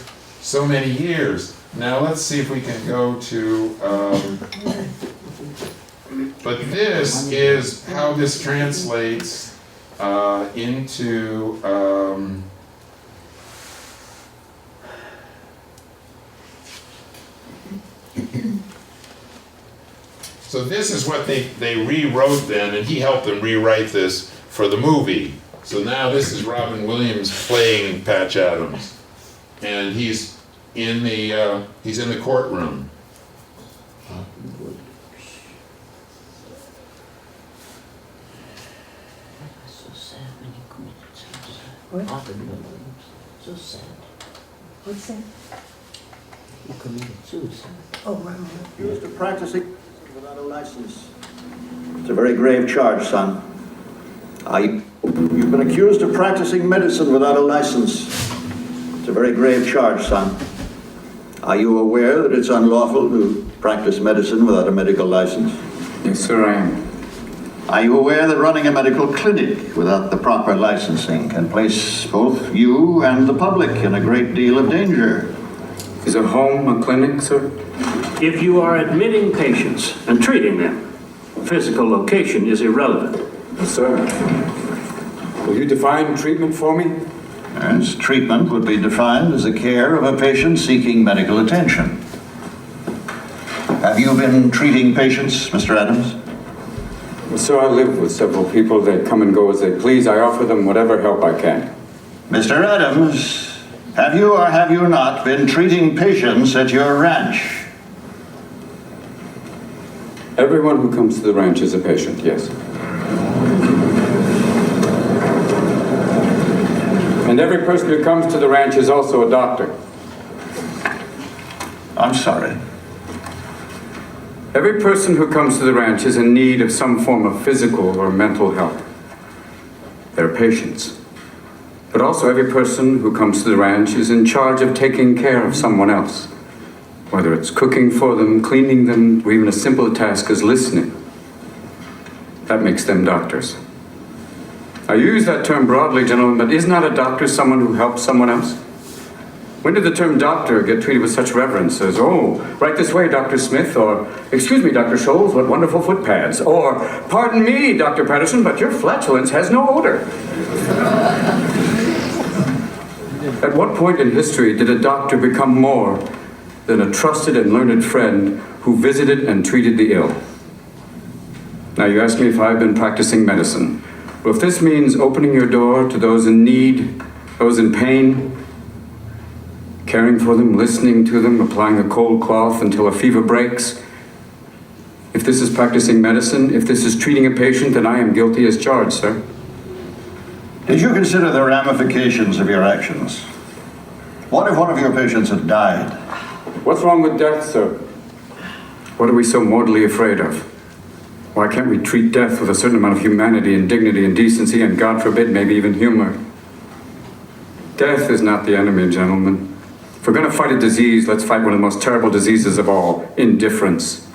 many years. Now let's see if we can go to, but this is how this translates into so this is what they rewrote then, and he helped them rewrite this for the movie. So now this is Robin Williams playing Patch Adams, and he's in the courtroom. So sad when you committed suicide. Robin Williams. So sad. What's that? He committed suicide. Oh, wow. Accused of practicing without a license. It's a very grave charge, son. You've been accused of practicing medicine without a license. It's a very grave charge, son. Are you aware that it's unlawful to practice medicine without a medical license? Yes, sir, I am. Are you aware that running a medical clinic without the proper licensing can place both you and the public in a great deal of danger? Is a home a clinic, sir? If you are admitting patients and treating them, physical location is irrelevant. Sir, will you define treatment for me? Yes, treatment would be defined as the care of a patient seeking medical attention. Have you been treating patients, Mr. Adams? Well, sir, I live with several people. They come and go as they please. I offer them whatever help I can. Mr. Adams, have you or have you not been treating patients at your ranch? Everyone who comes to the ranch is a patient, yes. And every person who comes to the ranch is also a doctor. I'm sorry. Every person who comes to the ranch is in need of some form of physical or mental help. They're patients. But also every person who comes to the ranch is in charge of taking care of someone else. Whether it's cooking for them, cleaning them, or even a simple task as listening. That makes them doctors. I use that term broadly, gentlemen, but is not a doctor someone who helps someone else? When did the term doctor get treated with such reverence as, oh, right this way, Dr. Smith, or, excuse me, Dr. Scholes, what wonderful foot pads, or, pardon me, Dr. Patterson, but your flatulence has no odor. At what point in history did a doctor become more than a trusted and learned friend who visited and treated the ill? Now you ask me if I've been practicing medicine. Well, if this means opening your door to those in need, those in pain, caring for them, listening to them, applying a cold cloth until a fever breaks, if this is practicing medicine, if this is treating a patient, then I am guilty as charged, sir. Did you consider the ramifications of your actions? What if one of your patients had died? What's wrong with death, sir? What are we so mortally afraid of? Why can't we treat death with a certain amount of humanity and dignity and decency and, God forbid, maybe even humor? Death is not the enemy, gentlemen. If we're going to fight a disease, let's fight one of the most terrible diseases of all, indifference.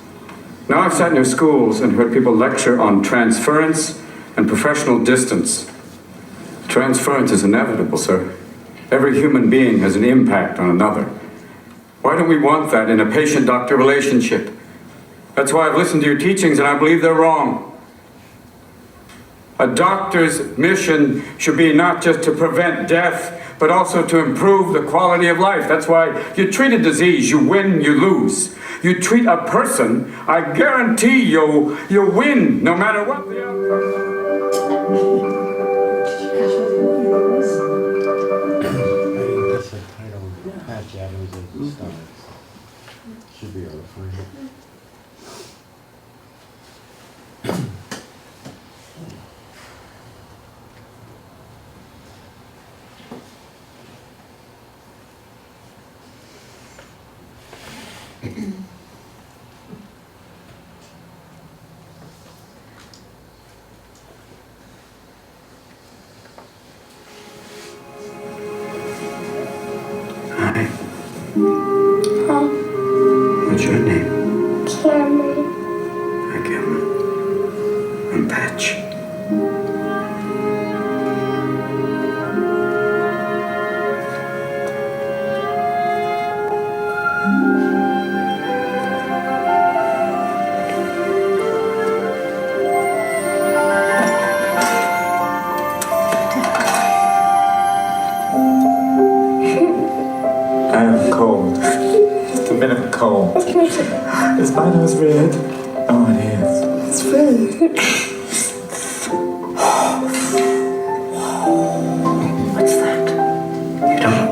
Now I've sat in your schools and heard people lecture on transference and professional distance. Transference is inevitable, sir. Every human being has an impact on another. Why don't we want that in a patient-doctor relationship? That's why I've listened to your teachings and I believe they're wrong. A doctor's mission should be not just to prevent death, but also to improve the quality of life. That's why you treat a disease, you win, you lose. You treat a person, I guarantee you'll win, no matter what the outcome. Patch Adams as the Stearns. Should be able to find it. What's your name? Cameron. Hi, Cameron. I'm Patch. I am cold. Just a minute cold. Is my nose red? Oh, it is. It's red. What's that? You don't know?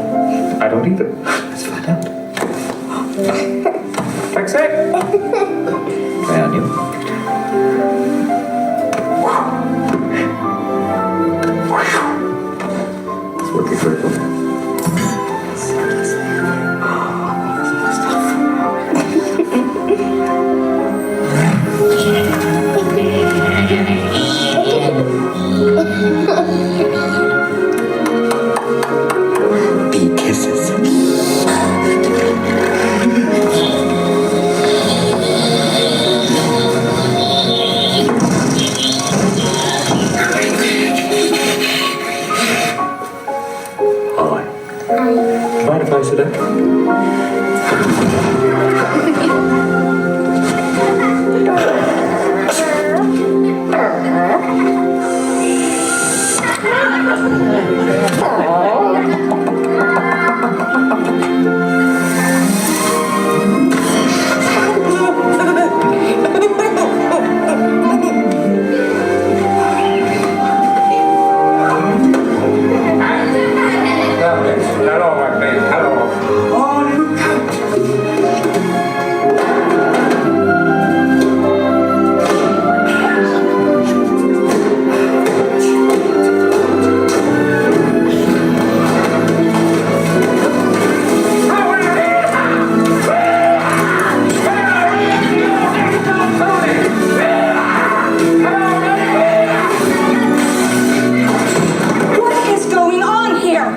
I don't either. Let's find out. Taxi! Try on you. It's working very well. Bee kisses. Hi. Mind if I sit down? Hello, my friend. Hello. Oh, look out. What is going on here?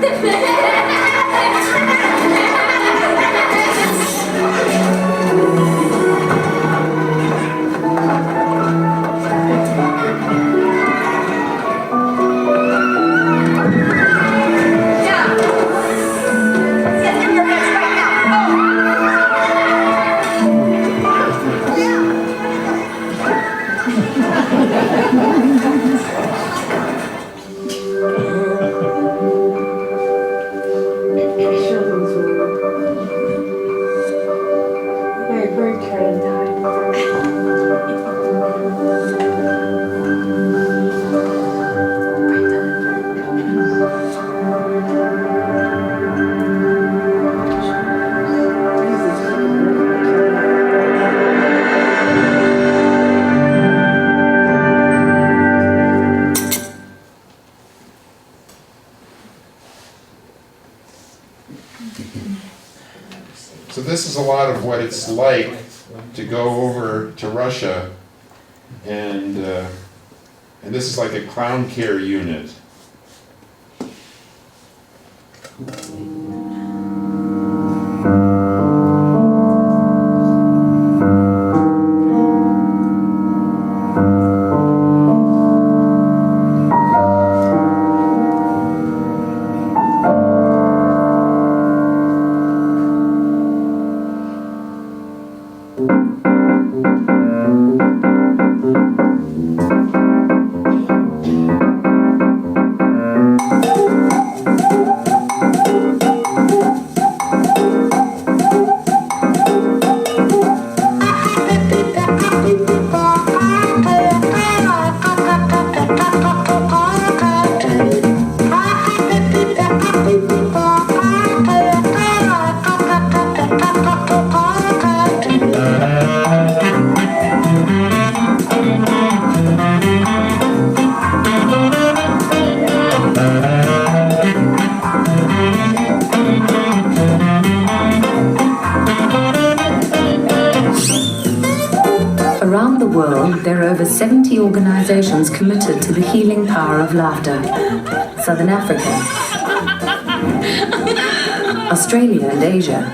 So this is a lot of what it's like to go over to Russia, and this is like a clown care unit. Around the world, there are over 70 organizations committed to the healing power of laughter. Southern Africa, Australia and Asia,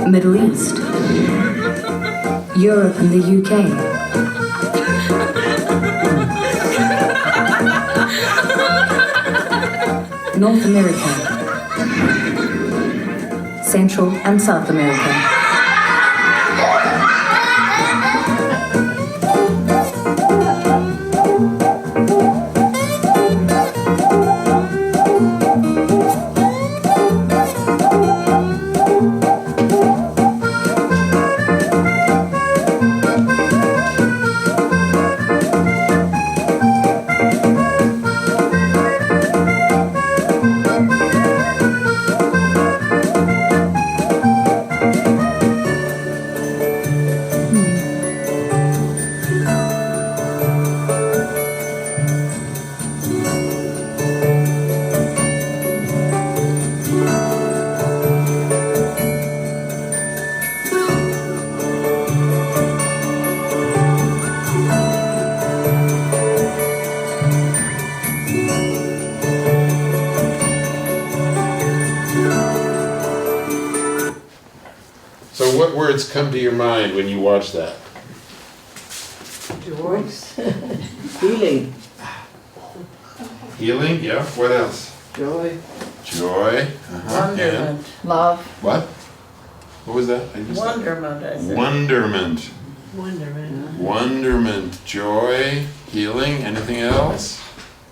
Middle East, Europe and the UK, North America, Central and South America. So what words come to your mind when you watch that? Joyce. Healing. Healing, yeah. What else? Joy. Joy. Wonderment. Love. What? What was that? I just Wonderment, I think. Wonderment. Wonderment. Wonderment. Joy. Healing. Anything else?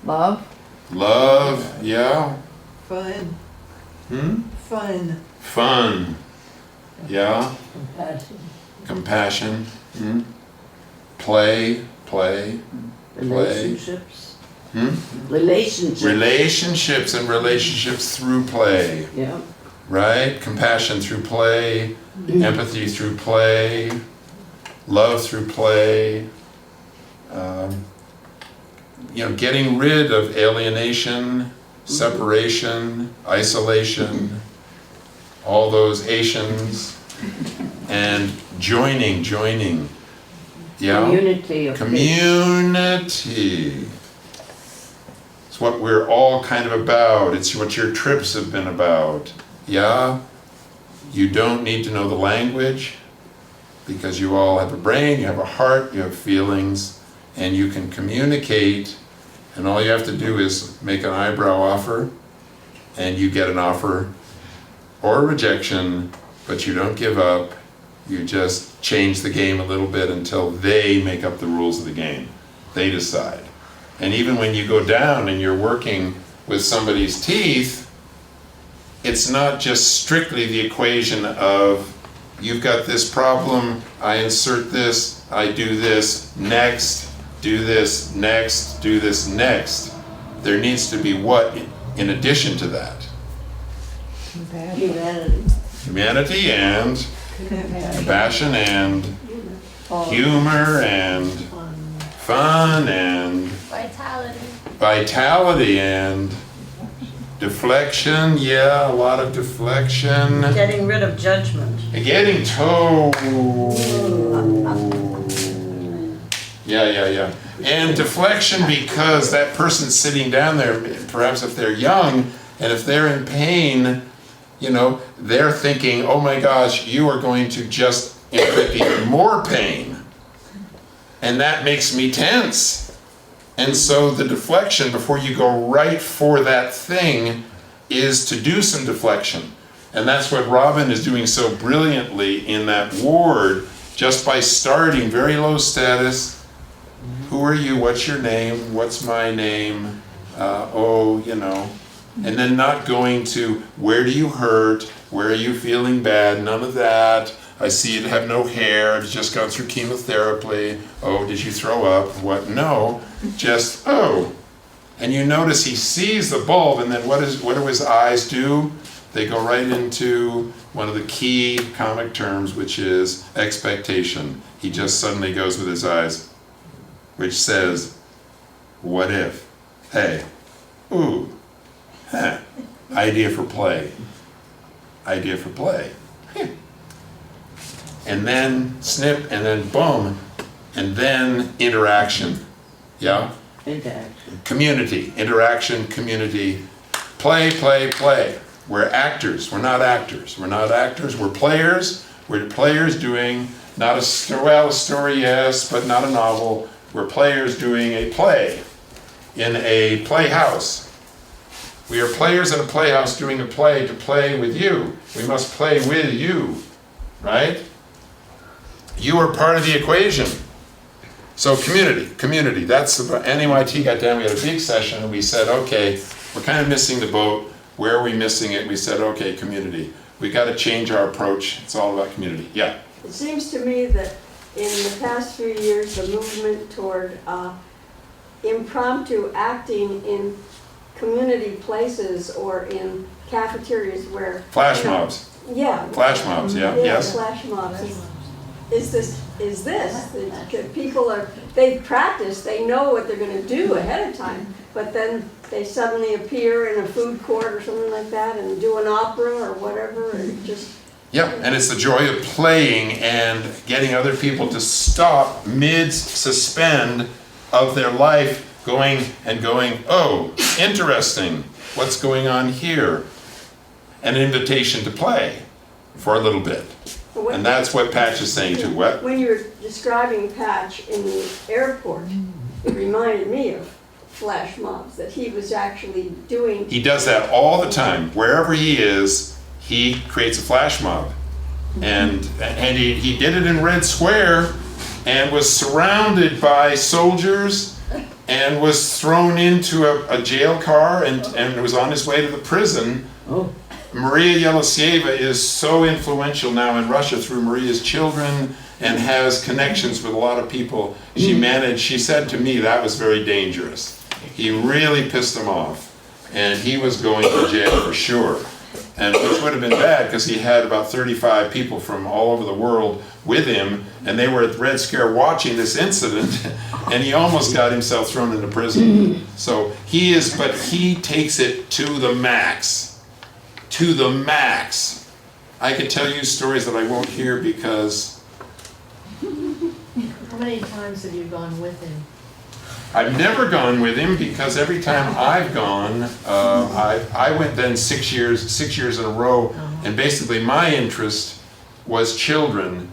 Love. Love. Yeah. Fun. Fun. Fun. Yeah. Compassion. Compassion. Play. Play. Relationships. Relationships. Relationships and relationships through play. Yeah. Right? Compassion through play, empathy through play, love through play. Getting rid of alienation, separation, isolation, all those Asians, and joining. Yeah? Community of Community. It's what we're all kind of about. It's what your trips have been about. Yeah? You don't need to know the language because you all have a brain, you have a heart, you have feelings, and you can communicate, and all you have to do is make an eyebrow offer, and you get an offer or a rejection, but you don't give up. You just change the game a little bit until they make up the rules of the game. They decide. And even when you go down and you're working with somebody's teeth, it's not just strictly the equation of, you've got this problem, I insert this, I do this, next, do this, next, do this, next. There needs to be what in addition to that? Humanity. Humanity and compassion and humor and fun and vitality and deflection, yeah, a lot of deflection. Getting rid of judgment. And getting told. Yeah. And deflection because that person's sitting down there, perhaps if they're young, and if they're in pain, they're thinking, oh my gosh, you are going to just inflict even more pain. And that makes me tense. And so the deflection, before you go right for that thing, is to do some deflection. And that's what Robin is doing so brilliantly in that ward, just by starting very low status. Who are you? What's your name? What's my name? And then not going to, where do you hurt? Where are you feeling bad? None of that. I see you have no hair. I've just gone through chemotherapy. Oh, did you throw up? What? No. Just, oh. And you notice he sees the bulb, and then what do his eyes do? They go right into one of the key comic terms, which is expectation. He just suddenly goes with his eyes, which says, what if? Hey, ooh, huh, idea for play. Idea for play. And then snip, and then boom, and then interaction. Yeah? Interaction. Community, interaction, community, play. We're actors. We're not actors. We're not actors. We're players. We're players doing not a story, yes, but not a novel. We're players doing a play in a playhouse. We are players in a playhouse doing a play to play with you. We must play with you, right? You are part of the equation. So community, that's the NYT got down, we had a big session and we said, okay, we're kind of missing the boat. Where are we missing it? We said, okay, community. We got to change our approach. It's all about community. Yeah. It seems to me that in the past few years, the movement toward impromptu acting in community places or in cafeterias where... Flash mobs. Yeah. Flash mobs, yeah, yes. Flash mobs. Is this, that people are, they've practiced, they know what they're going to do ahead of time, but then they suddenly appear in a food court or something like that and do an opera or whatever, and just... Yeah, and it's the joy of playing and getting other people to stop mid-suspend of their life going, oh, interesting, what's going on here? An invitation to play for a little bit. And that's what Patch is saying too. What? When you were describing Patch in the airport, it reminded me of flash mobs, that he was actually doing... He does that all the time. Wherever he is, he creates a flash mob. And he did it in Red Square and was surrounded by soldiers and was thrown into a jail car and was on his way to the prison. Oh. Maria Yelisieva is so influential now in Russia through Maria's children and has connections with a lot of people. She said to me that was very dangerous. He really pissed him off and he was going to jail for sure. And which would have been bad because he had about 35 people from all over the world with him and they were at the Red Scare watching this incident and he almost got himself thrown into prison. So but he takes it to the max. To the max. I could tell you stories that I won't hear because... How many times have you gone with him? I've never gone with him because every time I've gone, I went then 6 years in a row, and basically my interest was children,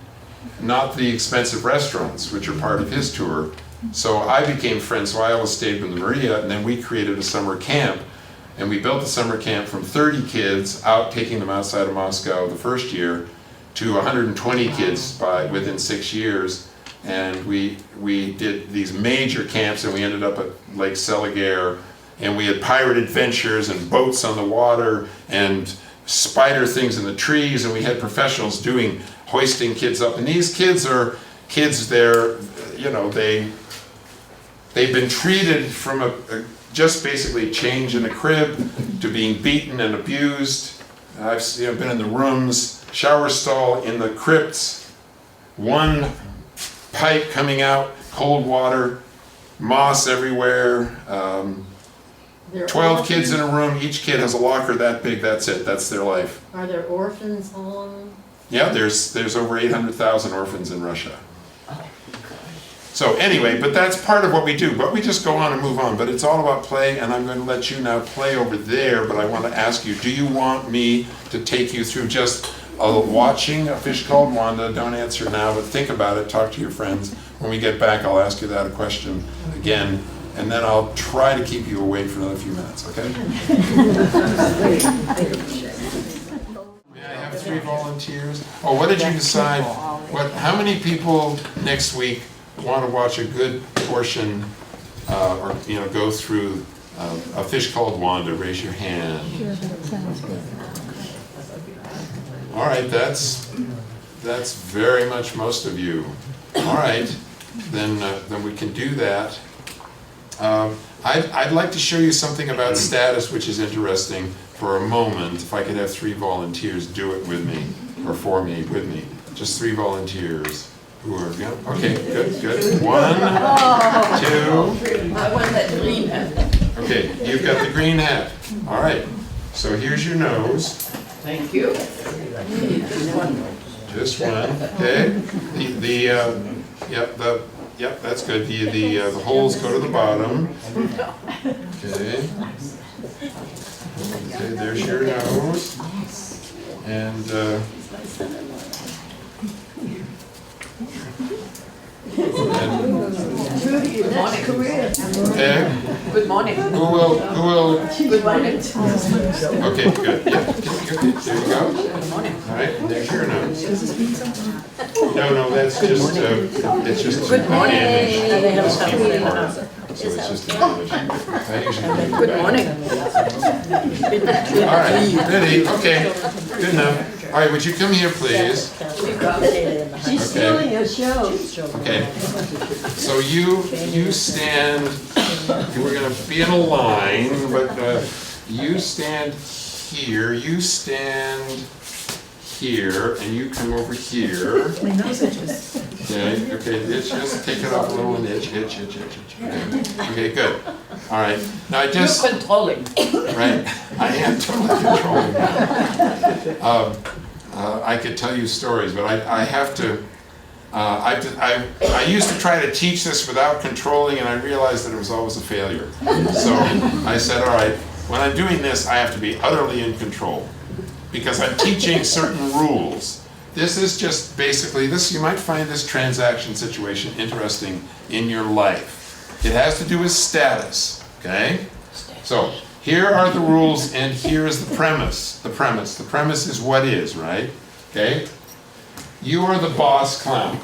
not the expensive restaurants, which are part of his tour. So I became friends, so I always stayed with Maria, and then we created a summer camp. And we built a summer camp from 30 kids out, taking them outside of Moscow the first year, to 120 kids within 6 years. And we did these major camps, and we ended up at Lake Seliger, and we had pirate adventures and boats on the water and spider things in the trees, and we had professionals hoisting kids up. And these kids are kids, they've been treated from just basically change in a crib to being beaten and abused. I've been in the rooms, shower stall in the crypts, one pipe coming out, cold water, moss everywhere, 12 kids in a room, each kid has a locker that big, that's it, that's their life. Are there orphans home? Yeah, there's over 800,000 orphans in Russia. So anyway, but that's part of what we do, but we just go on and move on. But it's all about play, and I'm going to let you now play over there, but I want to ask you, do you want me to take you through just watching A Fish Called Wanda? Don't answer now, but think about it, talk to your friends. When we get back, I'll ask you that question again, and then I'll try to keep you awake for another few minutes, okay? May I have 3 volunteers? Oh, what did you decide? How many people next week want to watch a good portion or go through A Fish Called Wanda? Raise your hand. Sure, that sounds good. All right, that's very much most of you. All right, then we can do that. I'd like to show you something about status which is interesting for a moment. If I could have 3 volunteers do it with me, or for me, with me. Just 3 volunteers. Okay, good. 1, 2. I want that green hat. Okay, you've got the green hat. All right, so here's your nose. Thank you. Just one. Just one, okay. Yep, that's good. The holes go to the bottom. Okay. Okay, there's your nose. And, Good morning. okay. Good morning. Who will, Good morning. okay, good, yeah, okay, there you go. Good morning. All right, and there's your nose. No, that's just, it's just. Good morning. This keyboard part. So it's just an image. I usually do Good that. morning. All right, ready, okay, good enough. All right, would you come here, please? She's stealing your show. Okay, so you stand, we're gonna be in a line, but you stand here, you stand here, and you come over here. My nose itches. Okay, itch, just take it off a little and itch. Okay, good. All right, now I just. You're controlling. Right, I am totally controlling now. I could tell you stories, but I have to. I used to try to teach this without controlling, and I realized that it was always a failure. So I said, all right, when I'm doing this, I have to be utterly in control, because I'm teaching certain rules. This is just basically this. You might find this transaction situation interesting in your life. It has to do with status. Okay, so. Here are the rules, and here is the premise. The premise is what is, right? Okay? You are the boss clown.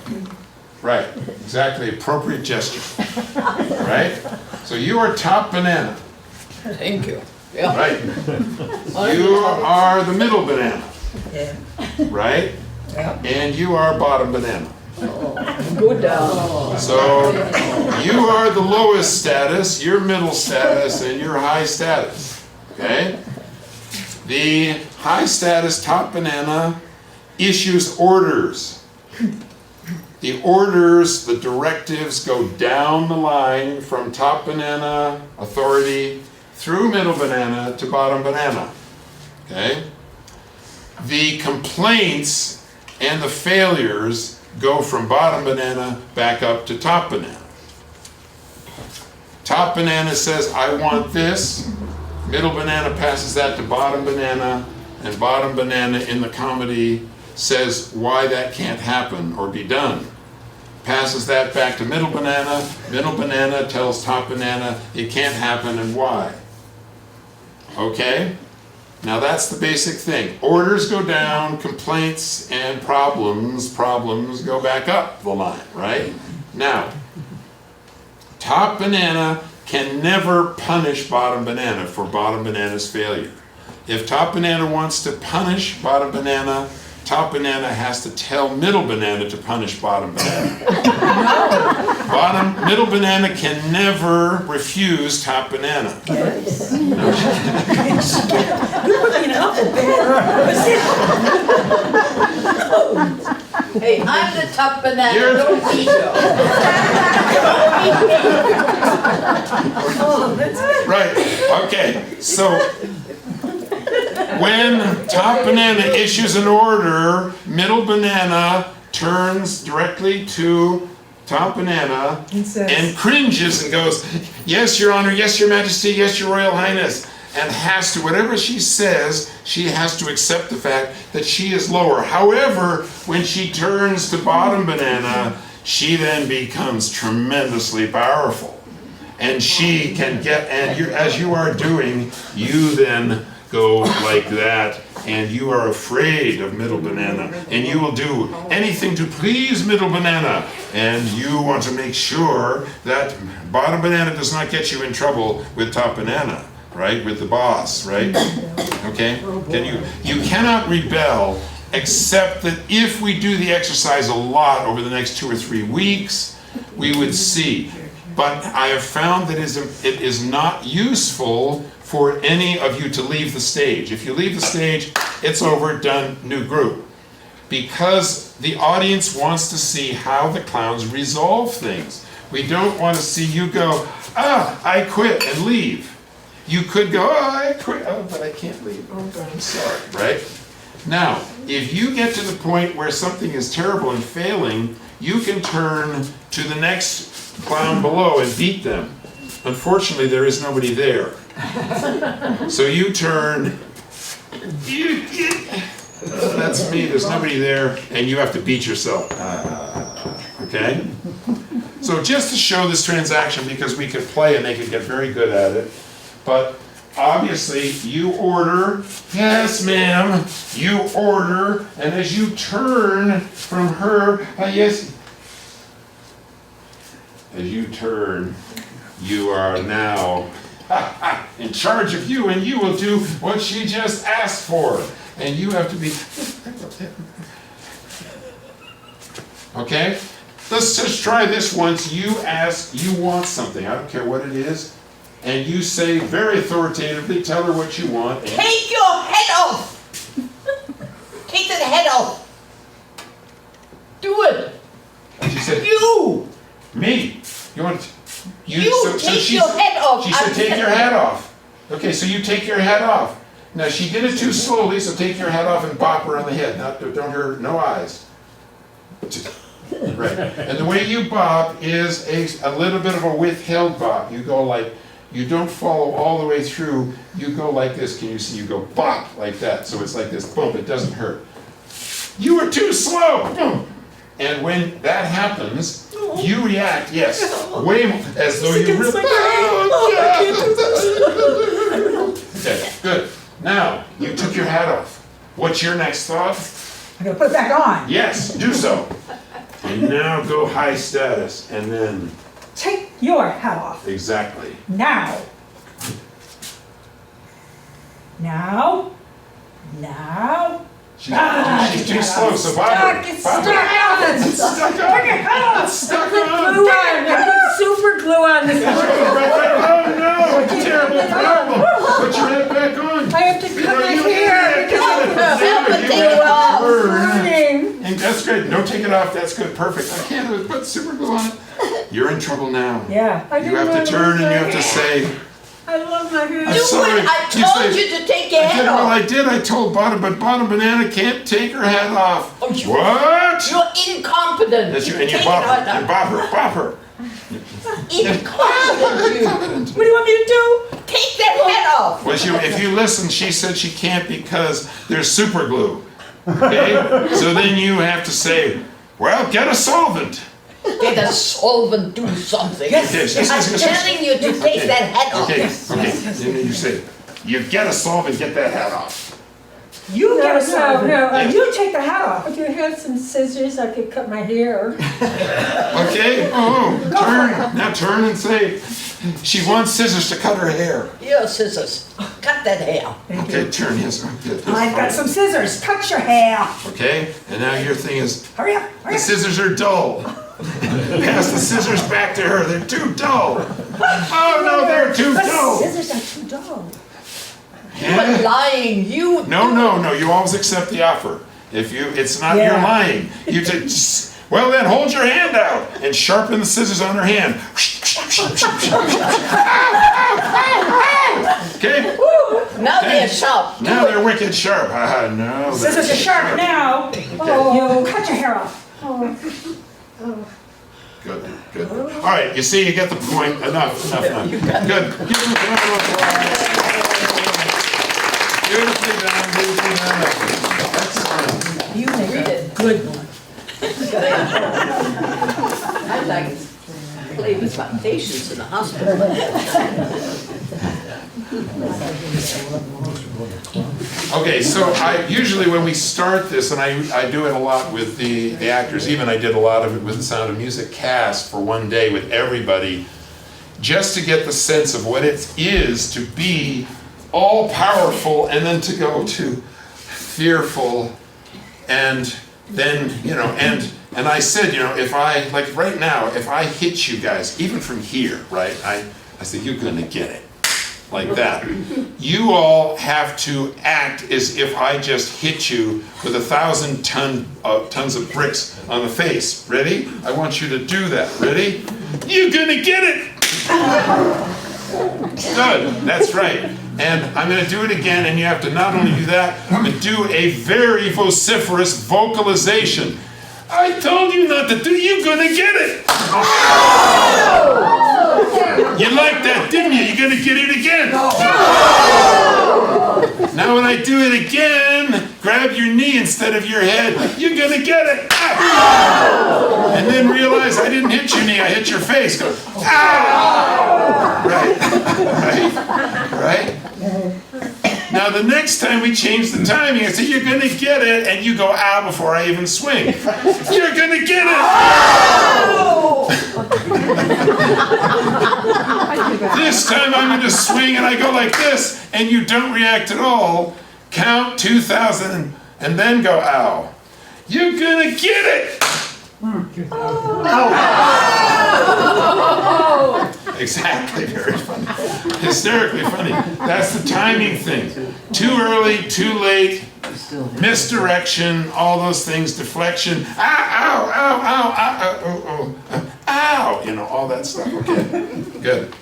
Right, exactly, appropriate gesture. Right? So you are top banana. Thank you. Yeah. Right? You are the middle banana. Yeah. Right? Yeah. And you are bottom banana. Good. So you are the lowest status, you're middle status, and you're high status. Okay? The high status top banana issues orders. The orders, the directives go down the line from top banana authority through middle banana to bottom banana. Okay? The complaints and the failures go from bottom banana back up to top banana. Top banana says, I want this. Middle banana passes that to bottom banana, and bottom banana in the comedy says why that can't happen or be done. Passes that back to middle banana tells top banana it can't happen and why. Okay? Now that's the basic thing. Orders go down, complaints and problems go back up the line, right? Now, top banana can never punish bottom banana for bottom banana's failure. If top banana wants to punish bottom banana, top banana has to tell middle banana to punish bottom banana. Middle banana can never refuse top banana. Yes. Hey, I'm the top banana. Don't eat Oh, that's right. Okay. So when top banana issues an order, middle banana turns directly to top banana and cringes and goes, yes, Your Honor, yes, Your Majesty, yes, Your Royal Highness, and has to, whatever she says, she has to accept the fact that she is lower. However, when she turns to bottom banana, she then becomes tremendously powerful. And she can get, and you, as you are doing, you then go like that, and you are afraid of middle banana, and you will do anything to please middle banana, and you want to make sure that bottom banana does not get you in trouble with top banana, right? With the boss, right? Okay? You cannot rebel, except that if we do the exercise a lot over the next 2 or 3 weeks, we would see. But I have found that it is not useful for any of you to leave the stage. If you leave the stage, it's over, done, new group. Because the audience wants to see how the clowns resolve things. We don't want to see you go, I quit, and leave. You could go, I quit, but I can't leave. Oh, God, I'm sorry, right? Now, if you get to the point where something is terrible and failing, you can turn to the next clown below and beat them. Unfortunately, there is nobody there. So you turn, that's me, there's nobody there, and you have to beat yourself. Okay? So just to show this transaction, because we could play and they could get very good at it, but obviously you order, yes ma'am, you order, and as you turn from her, yes, as you turn, you are now in charge of you, and you will do what she just asked for. And you have to be, okay? Let's just try this once. You ask, you want something, I don't care what it is, and you say very authoritatively, tell her what you want. And Take your head off! Take that head off! Do it! she said, You! me? You want, Take your head off! She said, take your hat off. Okay, so you take your hat off. Now, she did it too slowly, so take your hat off and bop her on the head. Don't hurt, no eyes. Right. And the way you bop is a little bit of a withheld bop. You go like, you don't follow all the way through. You go like this. Can you see? You go bop like that. So it's like this bump. It doesn't hurt. You were too slow. Boom. And when that happens, you react, yes, way more, as though you really. Okay, good. Now, you took your hat off. What's your next thought? I'm gonna put it back on. Yes, do so. And now go high status, and then. Take your hat off. Exactly. Now. Now. Now. She's too slow, so Bob. It's stuck on. It's stuck on. It's stuck on. Glue on. I put super glue on this. Oh no! Terrible problem. Put your head back on. I have to cut my hair And that's great. Don't take it off. That's good. Perfect. I can't put super glue on it. You're in trouble now. Yeah. You have to turn and you have to say. I love my hair. I'm sorry. I told you to take your head off. Well, I did. I told Bottom, but Bottom Banana can't take her hat off. Oh, What? You're incompetent. That's you, and you bop her. And bop her. Bop her. Incompetent, you. What do you want me to do? Take that head off. Well, if you listen, she said she can't because there's super glue. Okay? So then you have to say, well, get a solvent. Get a solvent, do something. Yes. I'm telling you to take that hat off. Okay. Then you say, you get a solvent, get that hat off. You get a solvent. Yes. You take the hat off. If you had some scissors, I could cut my hair. Okay? Turn. Now turn and say, she wants scissors to cut her hair. Here, scissors. Cut that hair. Okay, turn. Yes. I've got some scissors. Cut your hair. Okay? And now your thing is, hurry up. The scissors are dull. Pass the scissors back to her. They're too dull. Oh no, they're too dull. The scissors are too dull. Yeah. You're lying. You. No. You always accept the offer. It's not you're lying. You well then, hold your hand out and sharpen the scissors on her hand. Okay. Now they're sharp. Now they're wicked sharp. No. Scissors are sharp now. You cut your hair off. Good. All right, you see, you get the point. Enough. Good. Give them a round of applause. Beautifully done. Excellent. You read it. Good one. I'd like to play with my patients in the hospital. Okay, so I usually when we start this, and I do it a lot with the actors, even I did a lot of it with the Sound of Music cast for one day with everybody, just to get the sense of what it is to be all powerful and then to go to fearful, and then, and I said, if I, like right now, if I hit you guys, even from here, right, I said, you're gonna get it. Like that. You all have to act as if I just hit you with 1,000 tons of bricks on the face. Ready? I want you to do that. Ready? You're gonna get it! Good, that's right. And I'm gonna do it again, and you have to not only do that, but do a very vociferous vocalization. I told you not to do, you're gonna get it! You liked that, didn't you? You're gonna get it again. Now when I do it again, grab your knee instead of your head. You're gonna get it. And then realize I didn't hit your knee, I hit your face. Go, right, right. Now the next time we change the timing, I say you're gonna get it, and you go ow before I even swing. You're gonna get it. This time I'm gonna swing and I go like this, and you don't react at all. Count 2,000 and then go ow. You're gonna get it. Exactly, very funny. Hysterically funny. That's the timing thing. Too early, too late, misdirection, all those things, deflection, ow, ow, ow, ow, ow, ow, ow, ow, you know, all that stuff. Okay, good.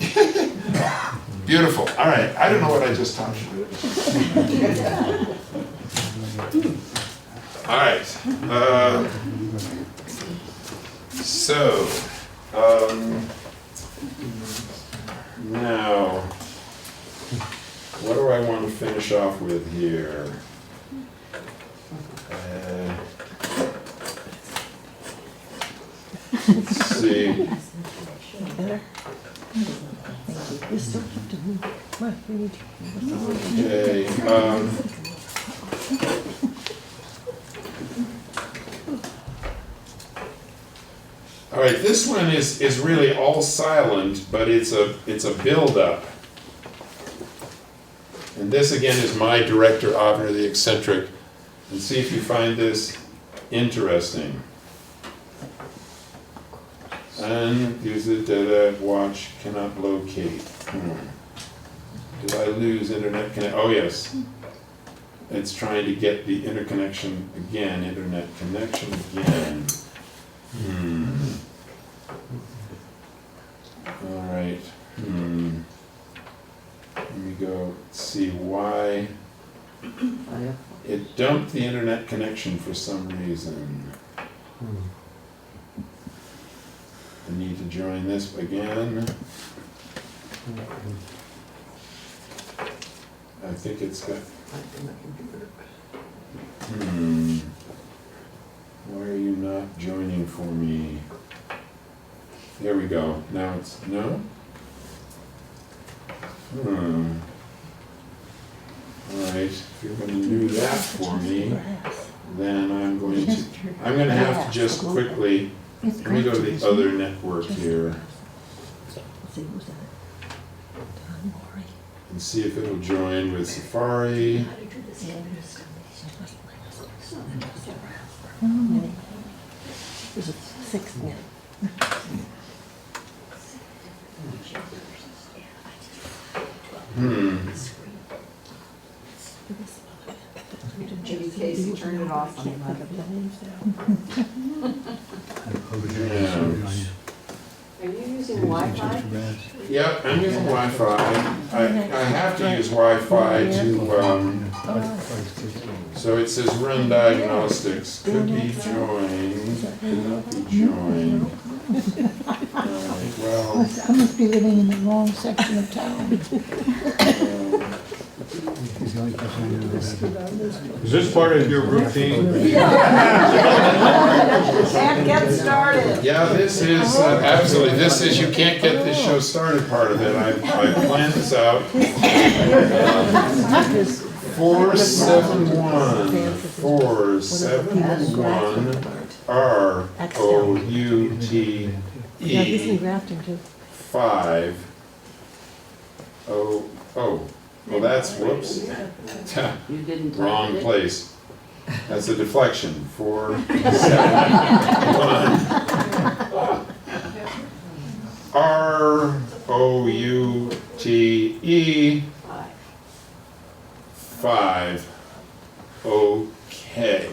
Beautiful. All right, I don't know what I just taught you. All right. Now, what do I want to finish off with here? Let's see. Okay. All right, this one is really all silent, but it's a build-up. And this again is my director, Avner the Eccentric. And see if you find this interesting. Unused data watch cannot locate. Did I lose internet connection? Oh yes. It's trying to get the interconnection again, internet connection again. All right. Let me go see why it dumped the internet connection for some reason. I need to join this again. I think it's got. Why are you not joining for me? There we go. Now it's no? Alright, if you're going to do that for me, then I'm going to have to just quickly, let me go to the other network here and see if it'll join with Safari. There's a 6 net. Maybe Casey turned it off on the Are you using Wi-Fi? Yep, I'm using Wi-Fi. I have to use Wi-Fi to, so it says run diagnostics, could be joined, could not be joined. Alright, well. I must be living in the wrong section of town. Is this part of your routine? And get started. Yeah, this is, absolutely, this is, you can't get this show started part of it. I planned this out. 471 ROUTE 5 well, that's, whoops. Wrong place. That's a deflection. 471 ROUTE 5. Okay.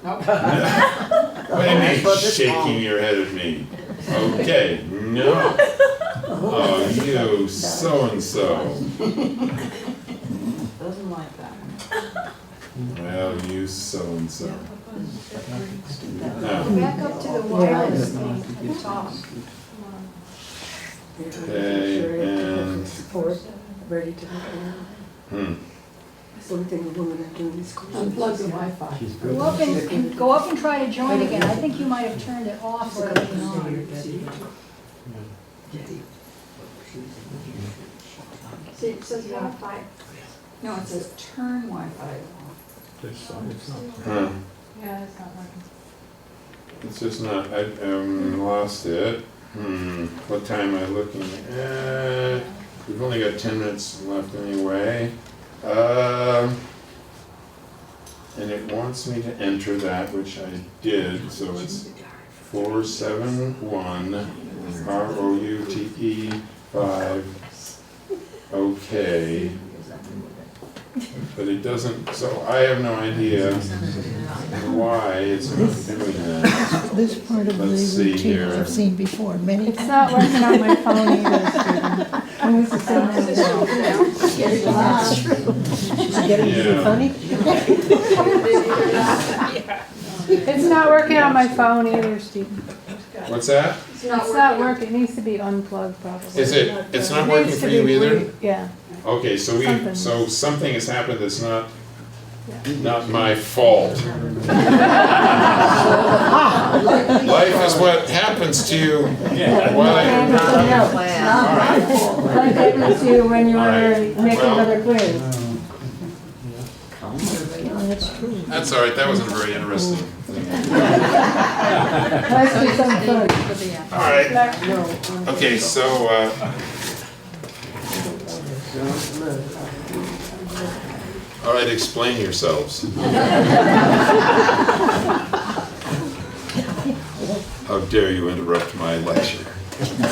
What do you mean shaking your head at me? Okay, no. Oh, you so-and-so. Doesn't like that one. Well, you so-and-so. Back up to the wireless thing. Talk. Okay, and, Ready to That's the only thing the women are doing is Unplug the Wi-Fi. Go up and try to join again. I think you might have turned it off or on. See, it says Wi-Fi. No, it says turn Wi-Fi off. huh, Yeah, it's not working. it's just not, I lost it. What time am I looking at? We've only got 10 minutes left anyway. And it wants me to enter that, which I did, so it's 471 ROUTE 5. Okay. But it doesn't, so I have no idea why it's not doing that. This part of the Let's see routine here. I've seen before many It's not working on my phone either, Stephen. I was the same as Is it getting Yeah. funny? It's not working on my phone either, Stephen. What's that? It's It's not working. It needs to be unplugged probably. Is it, it's not It working needs for to you be either? Yeah. Okay, so Something. so something has happened that's not my fault. Life is what happens to you while Like happens to you when you were making Well- other quiz. That's true. That's all right, that wasn't very interesting. Let's do some fun. All right, okay, so, all right, explain yourselves. How dare you interrupt my lecture?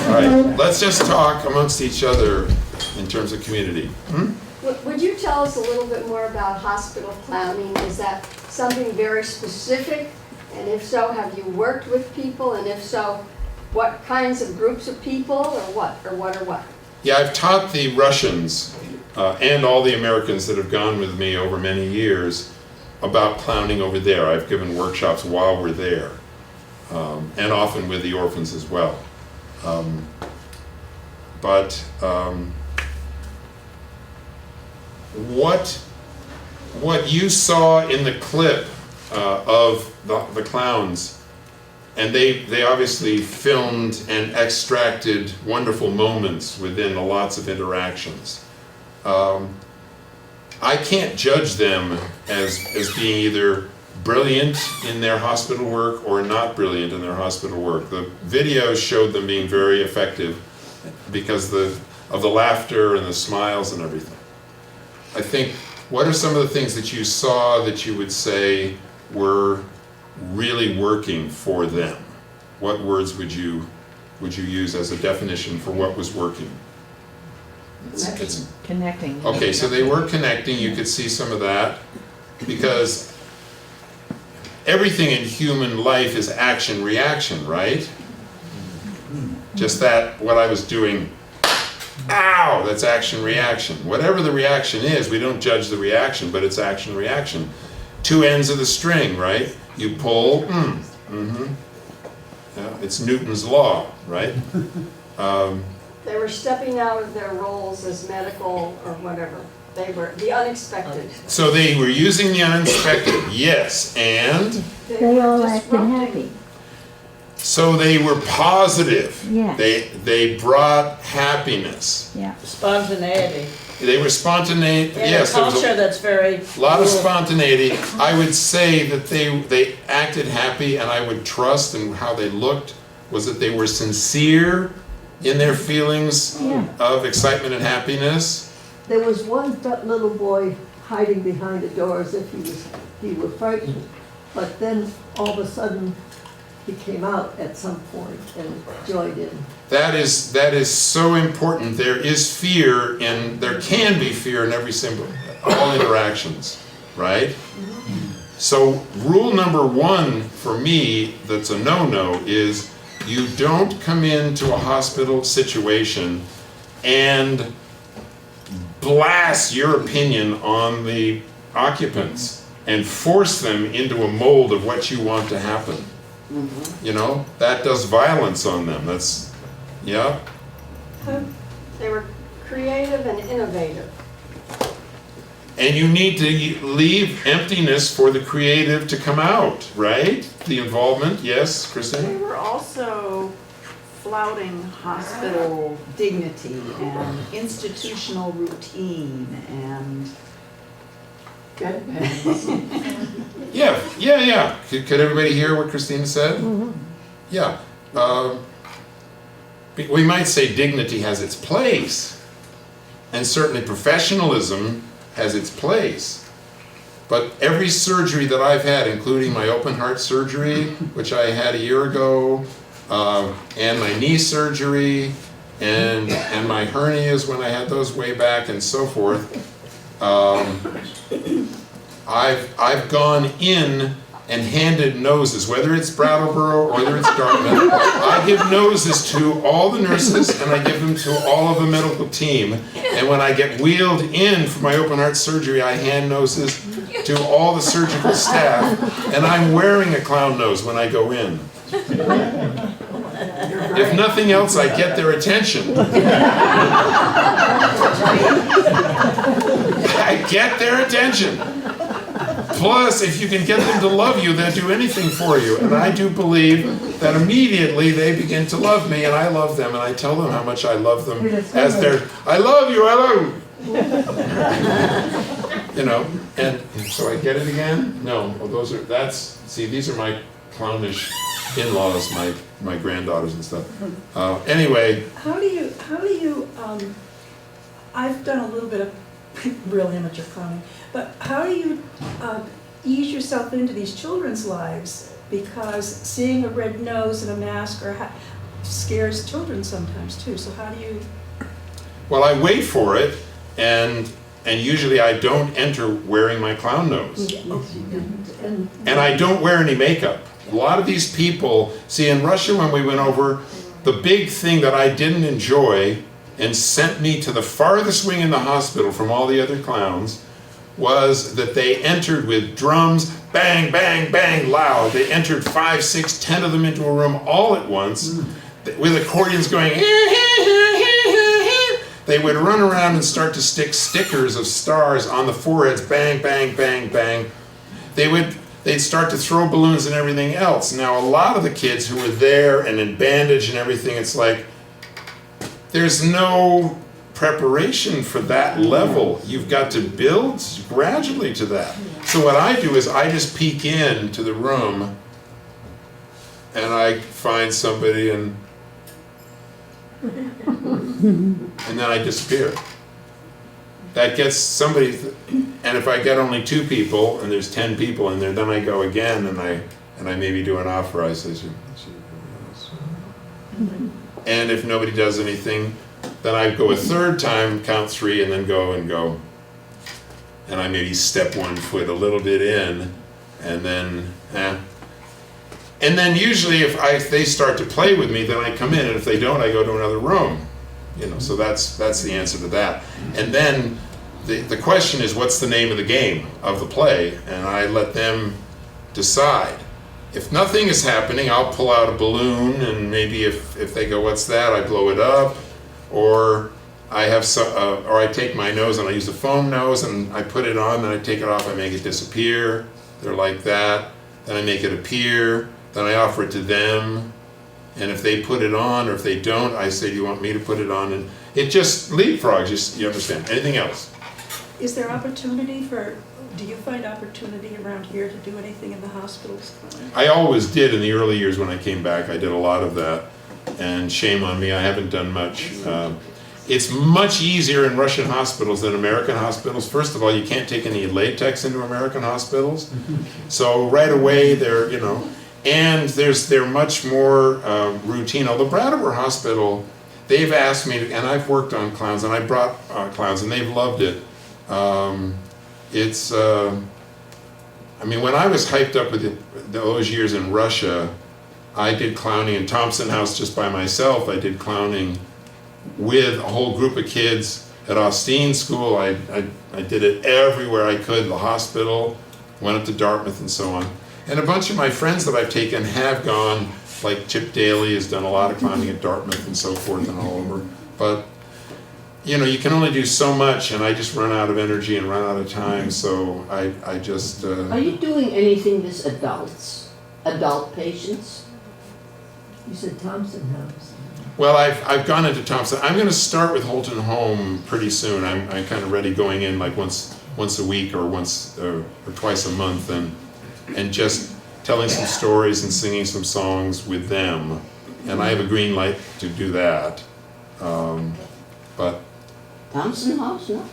All right, let's just talk amongst each other in terms of community. Would you tell us a little bit more about hospital clowning? Is that something very specific? And if so, have you worked with people? And if so, what kinds of groups of people or what? Yeah, I've taught the Russians and all the Americans that have gone with me over many years about clowning over there. I've given workshops while we're there, and often with the orphans as well. What you saw in the clip of the clowns, and they obviously filmed and extracted wonderful moments within lots of interactions. I can't judge them as being either brilliant in their hospital work or not brilliant in their hospital work. The videos showed them being very effective because of the laughter and the smiles and everything. I think, what are some of the things that you saw that you would say were really working for them? What words would you use as a definition for what was working? It's Connecting. okay, so they were connecting. You could see some of that because everything in human life is action reaction, right? Just that what I was doing, ow, that's action reaction. Whatever the reaction is, we don't judge the reaction, but it's action reaction. Two ends of the string, right? You pull, yeah, it's Newton's law, right? They were stepping out of their roles as medical or whatever. They were the unexpected. So they were using the unexpected, yes, and? They all acted happy. So they were positive. Yes. They brought happiness. Yeah. Spontaneity. They were spontaneous. In Yes, a there was culture that's very a lot of spontaneity. I would say that they acted happy, and I would trust in how they looked was that they were sincere in their feelings of excitement and happiness. There was one little boy hiding behind a door as if he were frightened, but then all of a sudden he came out at some point and joined in. That is so important. There is fear, and there can be fear in every single, all interactions, right? So rule number one for me that's a no-no is you don't come into a hospital situation and blast your opinion on the occupants and force them into a mold of what you want to happen. You know, that does violence on them. That's, yeah. They were creative and innovative. And you need to leave emptiness for the creative to come out, right? The involvement, yes, They Christine? were also flouting hospital dignity and institutional routine and. Yeah. Could everybody hear what Christina said? Yeah. We might say dignity has its place, and certainly professionalism has its place. But every surgery that I've had, including my open heart surgery, which I had a year ago, and my knee surgery, and my hernias when I had those way back, and so forth, I've gone in and handed noses, whether it's Brattleboro or whether it's Dartmouth. I give noses to all the nurses and I give them to all of the medical team. And when I get wheeled in for my open heart surgery, I hand noses to all the surgical staff, and I'm wearing a clown nose when I go in. If nothing else, I get their attention. I get their attention. Plus, if you can get them to love you, they'll do anything for you. And I do believe that immediately they begin to love me, and I love them, and I tell them how much I love them as their, I love you, I love you. You know, and so I get it again? No, well, these are my clownish in-laws, my granddaughters and stuff. Anyway. How do you, I've done a little bit of real amateur clowning, but how do you ease yourself into these children's lives? Because seeing a red nose and a mask scares children sometimes too, so how do you? Well, I wait for it, and usually I don't enter wearing my clown nose. And I don't wear any makeup. A lot of these people, see, in Russia when we went over, the big thing that I didn't enjoy and sent me to the farthest wing in the hospital from all the other clowns was that they entered with drums, bang, bang, bang, loud. They entered 5, 6, 10 of them into a room all at once with accordions going. They would run around and start to stick stickers of stars on the foreheads, bang, bang, bang, bang. They'd start to throw balloons and everything else. Now, a lot of the kids who were there and in bandage and everything, it's like, there's no preparation for that level. You've got to build gradually to that. So what I do is I just peek into the room and I find somebody and then I disappear. That gets somebody, and if I get only 2 people and there's 10 people in there, then I go again and I maybe do an offer. I say, and if nobody does anything, then I go a 3rd time, count 3, and then go. And I maybe step 1 foot a little bit in, and then, And then usually if they start to play with me, then I come in, and if they don't, I go to another room. You know, so that's the answer to that. And then the question is, what's the name of the game, of the play? And I let them decide. If nothing is happening, I'll pull out a balloon, and maybe if they go, what's that? I blow it up, or I have or I take my nose and I use a foam nose and I put it on, then I take it off, I make it disappear. They're like that. Then I make it appear. Then I offer it to them. And if they put it on, or if they don't, I say, do you want me to put it on? And it just leapfrogs, you understand. Anything else? Is there opportunity do you find opportunity around here to do anything in the hospitals? I always did in the early years when I came back. I did a lot of that. And shame on me, I haven't done much. It's much easier in Russian hospitals than American hospitals. First of all, you can't take any latex into American hospitals. So right away, they're, and they're much more routine. Although Brattleboro Hospital, they've asked me, and I've worked on clowns, and I brought clowns, and they've loved it. When I was hyped up with those years in Russia, I did clowning in Thompson House just by myself. I did clowning with a whole group of kids at Austin School. I did it everywhere I could, the hospital, went up to Dartmouth and so on. And a bunch of my friends that I've taken have gone, like Chip Daly has done a lot of clowning at Dartmouth and so forth and all over. but you know, you can only do so much, and I just run out of energy and run out of time, so I just... Are you doing anything with adults, adult patients? You said Thompson House. Well, I've gone into Thompson. I'm going to start with Holton Home pretty soon. I'm kind of ready going in like once a week or once or twice a month, and just telling some stories and singing some songs with them. And I have a green light to do that. But Thompson House, no?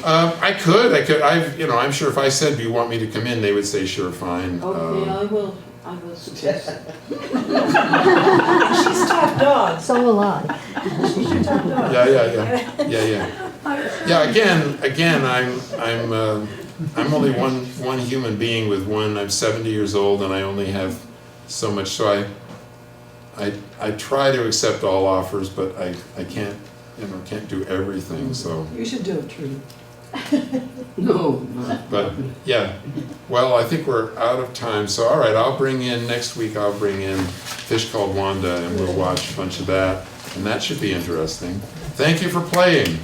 I could. I'm sure if I said, "Do you want me to come in?" they would say, "Sure, fine." Okay, I will suggest it. She's top dog. So will I. She's your top dog. Yeah. Again, I'm only one human being with one. I'm 70 years old, and I only have so much. So I try to accept all offers, but I can't do everything. So You should do it, Trudy. No. but yeah, well, I think we're out of time. So all right, next week I'll bring in Fish Called Wanda, and we'll watch a bunch of that, and that should be interesting. Thank you for playing.